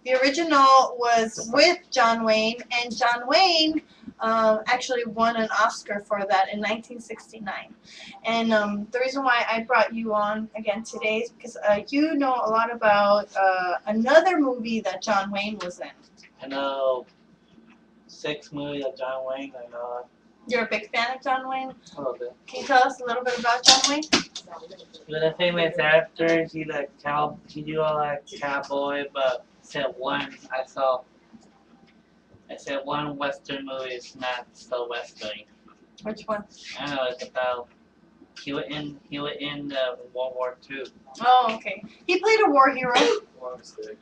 The original was with John Wayne, and John Wayne actually won an Oscar for that in 1969. And the reason why I brought you on again today is because you know a lot about another movie that John Wayne was in. I know 6 movies of John Wayne. I know You're a big fan of John Wayne? a little bit. Can you tell us a little bit about John Wayne? He was a famous actor. He do all like cowboy, but except one I saw. I said one Western movie is not so Western. Which one? I don't know. It's about he was in World War II. Oh, okay. He played a war hero. Longest day.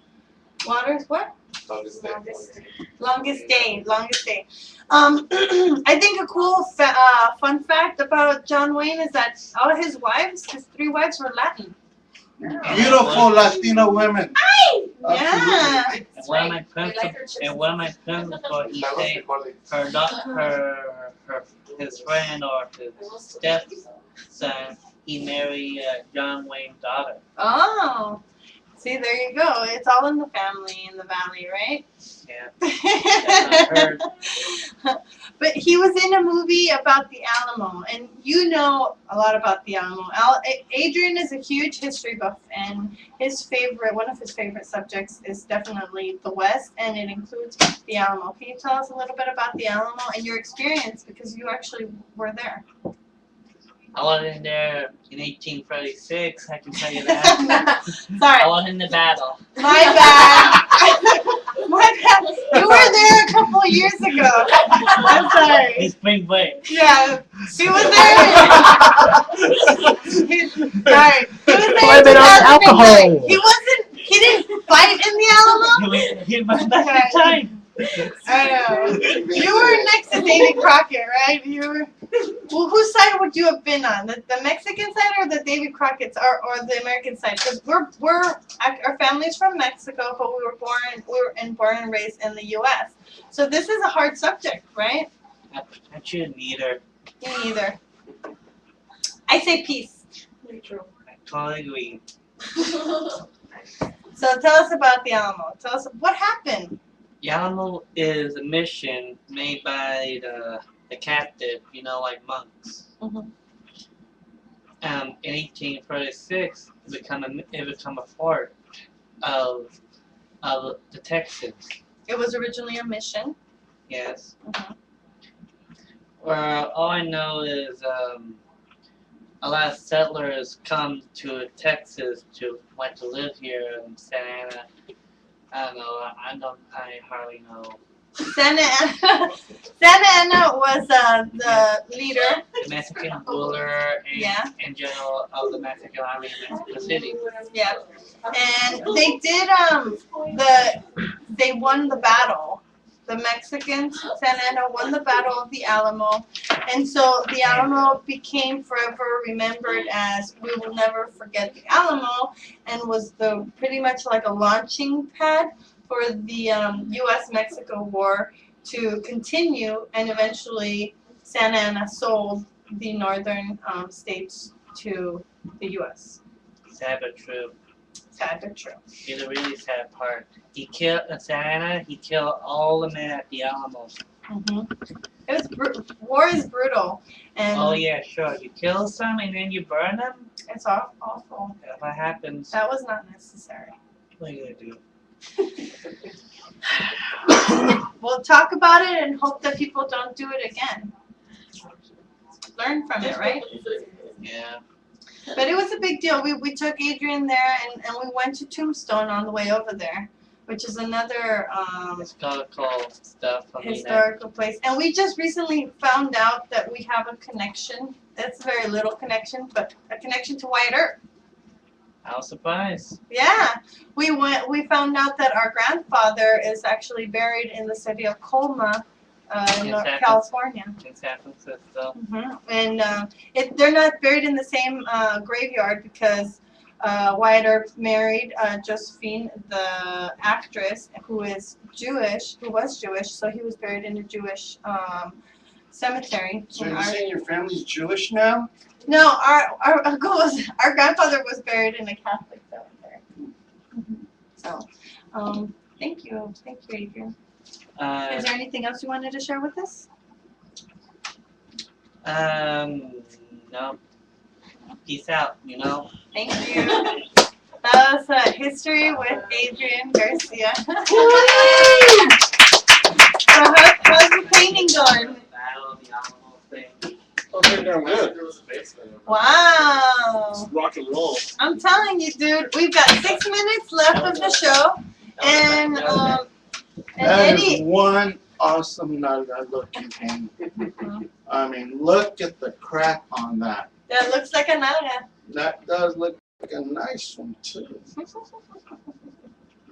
Waters, what? Longest day. Longest day. I think a cool fun fact about John Wayne is that all his wives, his 3 wives, were Latin. Beautiful Latino women. Yeah. And one of my principals he said his friend or his stepson, he married John Wayne's daughter. Oh. See, there you go. It's all in the family in the valley, right? Yeah. That's what I heard. But he was in a movie about the Alamo, and you know a lot about the Alamo. Adrian is a huge history buff, and one of his favorite subjects is definitely the West, and it includes the Alamo. Can you tell us a little bit about the Alamo and your experience, because you actually were there? I was in there in 1836, I can tell you that. I Sorry, was in the battle. my bad. My bad. You were there a couple of years ago. I'm sorry. In spring break. Yeah, he was there. Sorry, he was there. Blame it on 2009. alcohol. He didn't fight in the Alamo. He went back in time. I know. You were next to David Crockett, right? You were. Well, whose side would you have been on? The Mexican side or the David Crockett's, or the American side? Because our family's from Mexico, but we were born and raised in the U.S. So this is a hard subject, right? I choose neither. Me neither. I say peace. I totally agree. So tell us about the Alamo. Tell us what happened. The Alamo is a mission made by the captive, like monks. Mhm. In 1836, it become a fort of the Texans. It was originally a mission. Yes. Mhm. Well, all I know is a lot of settlers come to Texas to want to live here in Santa Ana. I don't know. I hardly know. Santa Ana was the leader. The Mexican ruler Yeah. and general of the Mexican army in Mexico City. Yeah, and they did they won the battle. The Mexicans, Santa Ana won the Battle of the Alamo, and so the Alamo became forever remembered as we will never forget the Alamo, and was pretty much like a launching pad for the U.S.-Mexico War to continue, and eventually Santa Ana sold the northern states to the U.S. Sad but true. Sad but true. Here's a really sad part. He killed Santa Ana. He killed all the men at the Alamo. It was war is brutal, and Oh yeah, sure. You kill some and then you burn them. it's awful. If that happens, That was not necessary. what are you gonna do? We'll talk about it and hope that people don't do it again. Learn from it, right? Yeah. But it was a big deal. We took Adrian there, and we went to Tombstone on the way over there, which is another Historical stuff. historical place. And we just recently found out that we have a connection. That's a very little connection, but a connection to Wyatt Earp. I was surprised. Yeah, we found out that our grandfather is actually buried in the city of Colma, in In San California. In San Francisco. And they're not buried in the same graveyard because Wyatt Earp married Josephine, the actress, who was Jewish, so he was buried in a Jewish cemetery. So you're saying your family's Jewish now? No, our uncle our grandfather was buried in a Catholic cemetery. So, thank you, Adrian. Is there anything else you wanted to share with us? No. Peace out, you know. Thank you. That was history with Adrian Garcia. So how's the painting going? Battle of the Alamo thing. Okay, damn good. Wow. Rock and roll. I'm telling you, dude, we've got 6 minutes left of the show, and That is Eddie. one awesome nugget looking painting. I mean, look at the crap on that. That looks like a nalga. That does look like a nice one too.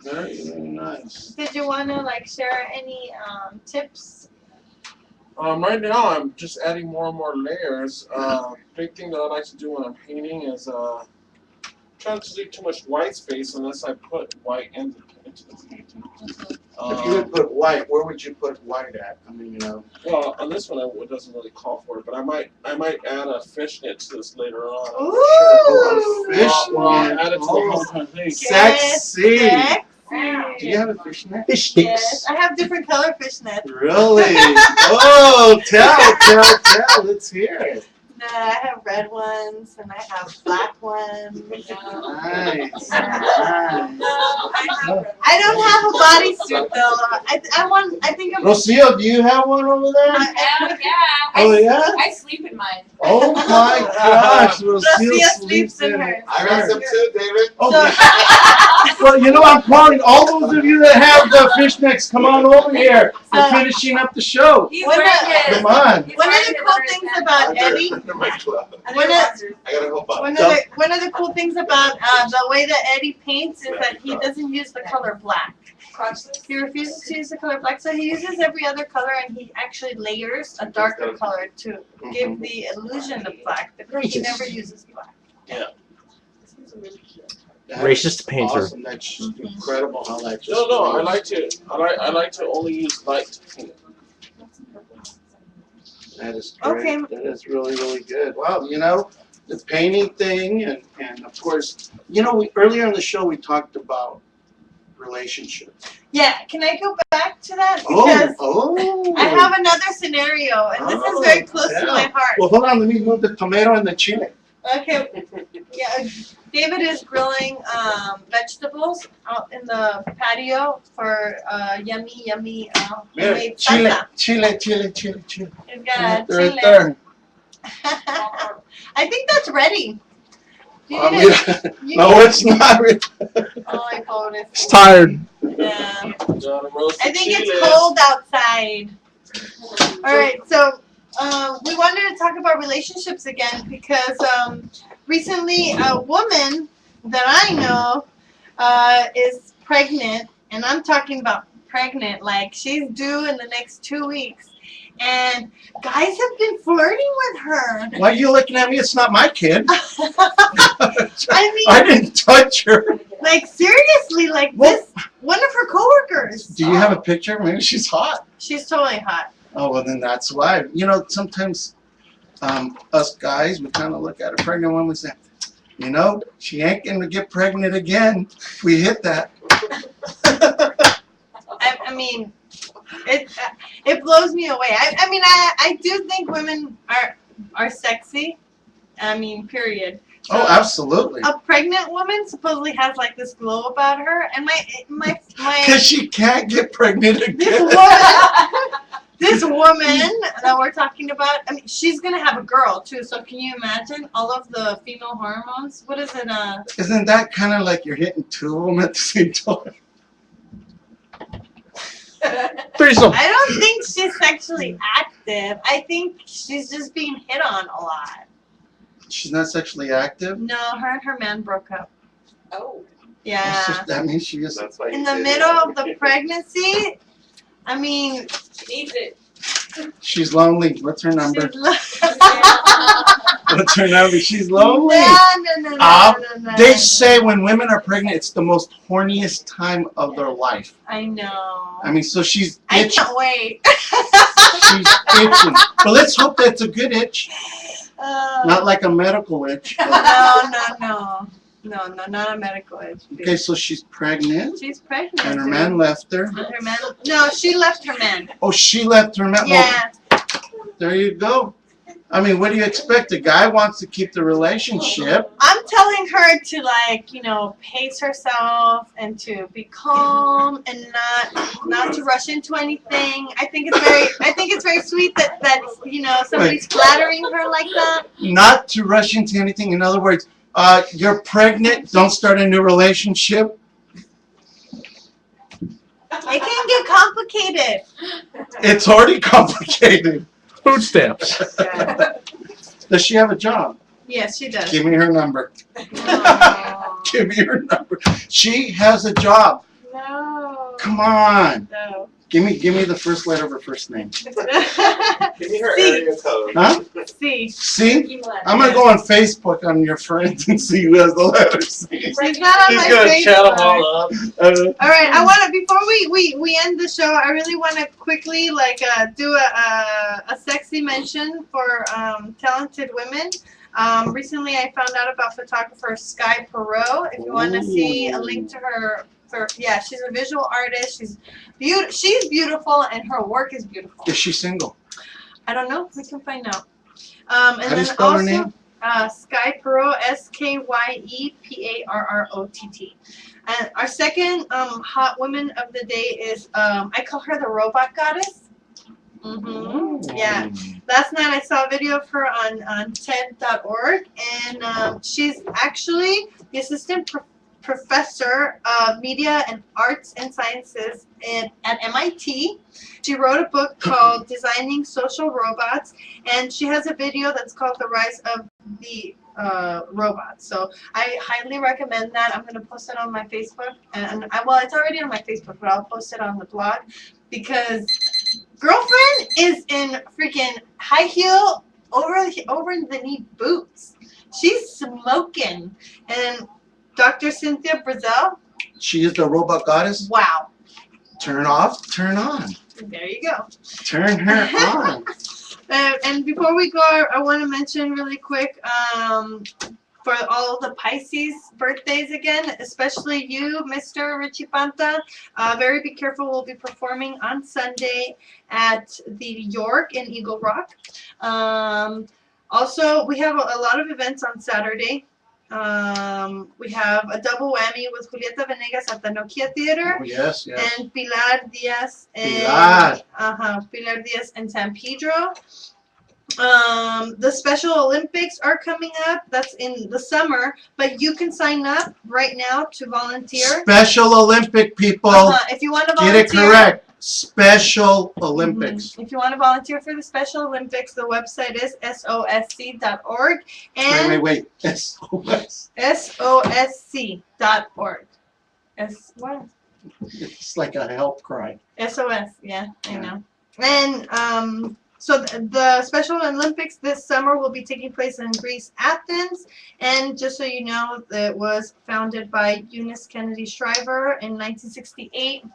Very, very nice. Did you want to share any tips? Right now, I'm just adding more and more layers. Big thing that I like to do when I'm painting is try not to leave too much white space unless I put white into the painting. If you would put white, where would you put white at? I mean, Well, on this one, it doesn't really call for it, but I might add a fishnet to this later on. Ooh. Well, I'll add it to the Oh, whole thing. sexy. Sexy. Do you have a fishnet? Fish Yes, sticks. I have different color fishnets. Really? Oh, tell. Let's hear it. No, I have red ones and I have black ones. Nice. No, I have I don't have a bodysuit though. I think I'm. Rocio, do you have one over there? Yeah. Oh, yeah? I sleep in mine. Oh my gosh, Rocio Rocio sleeps sleeps in in hers. I got some too, David. Oh, well, you know, I'm calling all those of you that have the fishnets, come on over here. We're finishing up the show. He's When wearing the- his. Come on. He's One of wearing the his cool under his things pants. about Eddie. Under my glove. One of, I gotta go back. one of the cool things about the way that Eddie paints is that he doesn't use the color black. He refuses to use the color black, so he uses every other color and he actually layers a darker color to give the illusion of black. But he never uses black. That's Racist painter. Awesome. That's just incredible how that just. No, I like to only use light paint. That is great. Okay. That is really, really good. Wow, you know, the painting thing and of course, you know, earlier in the show we talked about relationships. Yeah, can I go back to that? Because Oh. I have another scenario, and this is very close to my heart. Well, hold on. Let me move the tomato and the chili. Okay, yeah, David is grilling vegetables out in the patio for yummy homemade Chile, salsa. chile. He's got Right chile. there. I think that's ready. Do you I need it? mean, no, it's not. Oh, I voted. It's tired. Yeah. Gotta roast I the think chili. it's cold outside. All right, so we wanted to talk about relationships again because recently a woman that I know is pregnant, and I'm talking about pregnant, like she's due in the next 2 weeks. And guys have been flirting with her. Why are you looking at me? It's not my kid. I mean, I didn't touch her. like seriously, like this, one of her coworkers. Do you have a picture? Maybe she's hot. She's totally hot. Oh, well, then that's why. You know, sometimes us guys, we kind of look at a pregnant woman and say, you know, she ain't going to get pregnant again if we hit that. I mean, it blows me away. I mean, I do think women are sexy. I mean, period. So Oh, absolutely. a pregnant woman supposedly has like this glow about her, and my Because she can't get pregnant this again. woman, this woman that we're talking about. I mean, she's gonna have a girl too. So can you imagine all of the female hormones? What is it? Isn't that kind of like you're hitting two of them at the same time? Threesome. I don't think she's sexually active. I think she's just being hit on a lot. She's not sexually active? No, her and her man broke up. Oh. Yeah. That means she is. That's why you In the say middle that. of the pregnancy, I mean, Needs it. She's lonely. What's her number? she's lo- What's her number? She's lonely. No. They say when women are pregnant, it's the most horniest time of their life. I know. I mean, so she's I itching. can't wait. She's itching. But let's hope that's a good itch, not like a medical itch. But- No, not a medical itch. okay, so she's pregnant, She's pregnant. and her dude. man left her. And her man. No, she left her man. Oh, she left her man. Well, Yeah. there you go. I mean, what do you expect? The guy wants to keep the relationship. I'm telling her to pace herself and to be calm and not to rush into anything. I think it's very sweet that somebody's flattering her like that. Not to rush into anything. In other words, you're pregnant. Don't start a new relationship. It can get complicated. It's already complicated. Food stamps. Does she have a job? Yes, she does. Give me her number. No. Give me her number. She has a job. No. Come on. No. Give me the first letter of her first name. Give me her C. area code. Huh? C. See? I'm gonna go on Facebook on your friends and see who has the letter C. She's not on He's my gonna Facebook. chat them all up. All right, I want to before we end the show. I really want to quickly do a sexy mention for talented women. Recently, I found out about photographer Sky Perot. If you want to see a link to her, she's a visual artist. She's beautiful, and her work is beautiful. Is she single? I don't know. We can find out. And How do you then spell her also, name? Sky Perot, SKYEPARROTT. And our second hot woman of the day is I call her the robot goddess. Yeah. Last night I saw a video of her on TED.org, and she's actually the assistant professor of media and arts and sciences at MIT. She wrote a book called Designing Social Robots, and she has a video that's called The Rise of the Robots. So I highly recommend that. I'm going to post it on my Facebook, and it's already on my Facebook, but I'll post it on the blog, because girlfriend is in freaking high heel over the knee boots. She's smoking. And Dr. Cynthia Brazel, She is the robot goddess. wow. Turn off, turn on. There you go. Turn her on. And before we go, I want to mention really quick for all the Pisces birthdays again, especially you, Mr. Richie Panta. Very be careful. We'll be performing on Sunday at the York in Eagle Rock. Also, we have a lot of events on Saturday. We have a double whammy with Julieta Venegas at the Nokia Theater. Oh, yes. And Pilar Diaz Pilar Diaz in San Pedro. The Special Olympics are coming up. That's in the summer, but you can sign up right now to volunteer. Special Olympic people. If you want to volunteer, get it correct. Special Olympics. If you want to volunteer for the Special Olympics, the website is sosc.org and Wait. SOS. sosc.org. What? It's like a help cry. SOS, yeah, I know. And so the Special Olympics this summer will be taking place in Greece, Athens. And just so you know, it was founded by Eunice Kennedy Shriver in 1968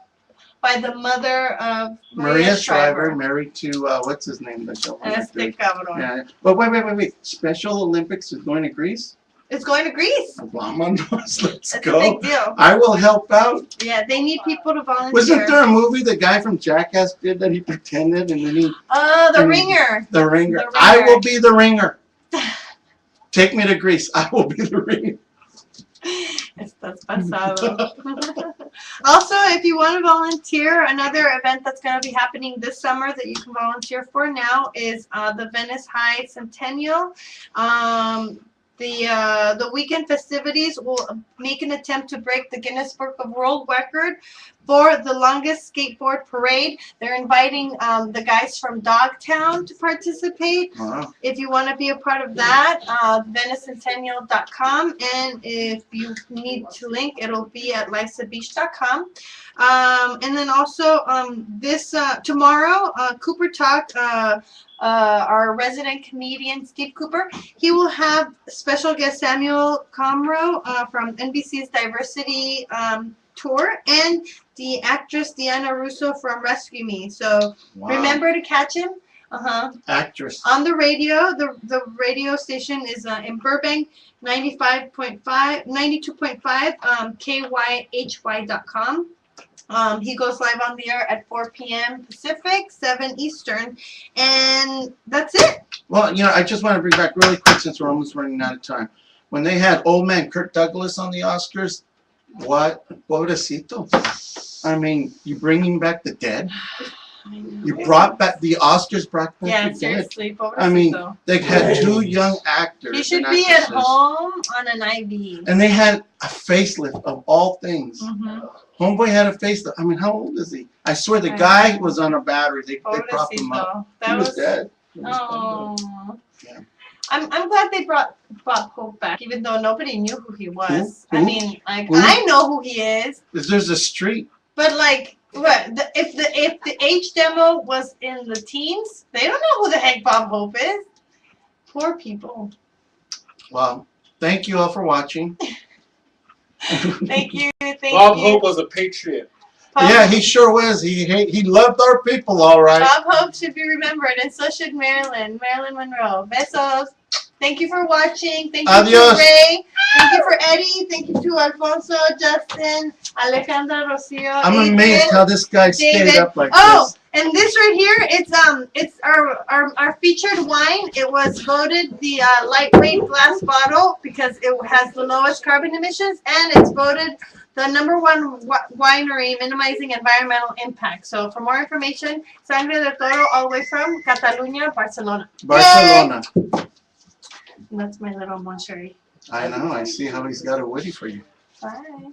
by the mother of Maria Shriver, married to what's his name? The show. Cabrón. Yeah. But wait. Special Olympics is going to Greece? It's going to Greece. Vámonos, let's It's go. a big deal. I will help out. Yeah, they need people to volunteer. Wasn't there a movie the guy from Jackass did that he pretended and then he... The Ringer. The Ringer. The Ringer. I will be the ringer. Take me to Greece. I will be the ringer. Estás pasado. Also, if you want to volunteer, another event that's going to be happening this summer that you can volunteer for now is the Venice High Centennial. The weekend festivities will make an attempt to break the Guinness Book of World Record for the longest skateboard parade. They're inviting the guys from Dogtown to participate. Wow. If you want to be a part of that, venicecentennial.com, and if you need to link, it'll be at livesabeach.com. And then also this tomorrow, Cooper Talk, our resident comedian Steve Cooper, he will have special guest Samuel Comro from NBC's Diversity Tour, and the actress Diana Russo from Rescue Me. So Wow. remember to catch him. Actress. On the radio, the radio station is in Burbank, 92.5, kyhy.com. He goes live on the air at 4 p.m. Pacific, 7 Eastern, and that's it. Well, I just want to bring back really quick since we're almost running out of time. When they had old man Kirk Douglas on the Oscars, what? Pobrecito. I mean, you bringing back the dead? You brought back, the Oscars brought back Yeah, the dead. seriously, pobrecito. I mean, they had two young actors. He should and be at actresses, home on an IV. And they had a facelift of all things. Mm-hmm. Homeboy had a facelift. I mean, how old is he? I swear the I guy know. was on a battery. They propped him up. Pobrecito. He That was was. dead. He was Oh. Yeah. I'm glad they brought Hope back, even though nobody knew who he was. Who? I mean, like, Who? I know who he is, There's a street. but like, what? If the age demo was in the teens, they don't know who the heck Bob Hope is. Poor people. Well, thank you all for watching. Thank you. Thank Bob you. Hope was a patriot. Bob- Yeah, he sure was. He loved our people, all right. Bob Hope should be remembered, and so should Marilyn Monroe. Besos. Thank you for watching. Thank you Adios. to Ray. Thank you for Eddie. Thank you to Alfonso, Justin, Alejandra, Rocio. I'm Adrian, amazed how this guy stayed David. up like Oh, this. and this right here, it's our featured wine. It was voted the lightweight glass bottle because it has the lowest carbon emissions, and it's voted the #1 winery minimizing environmental impact. So for more information, Sangre de Toro, all the way from Catalunya, Barcelona. Barcelona. And that's my little Moncherry. I know. I see how he's got a Woody for you. Bye.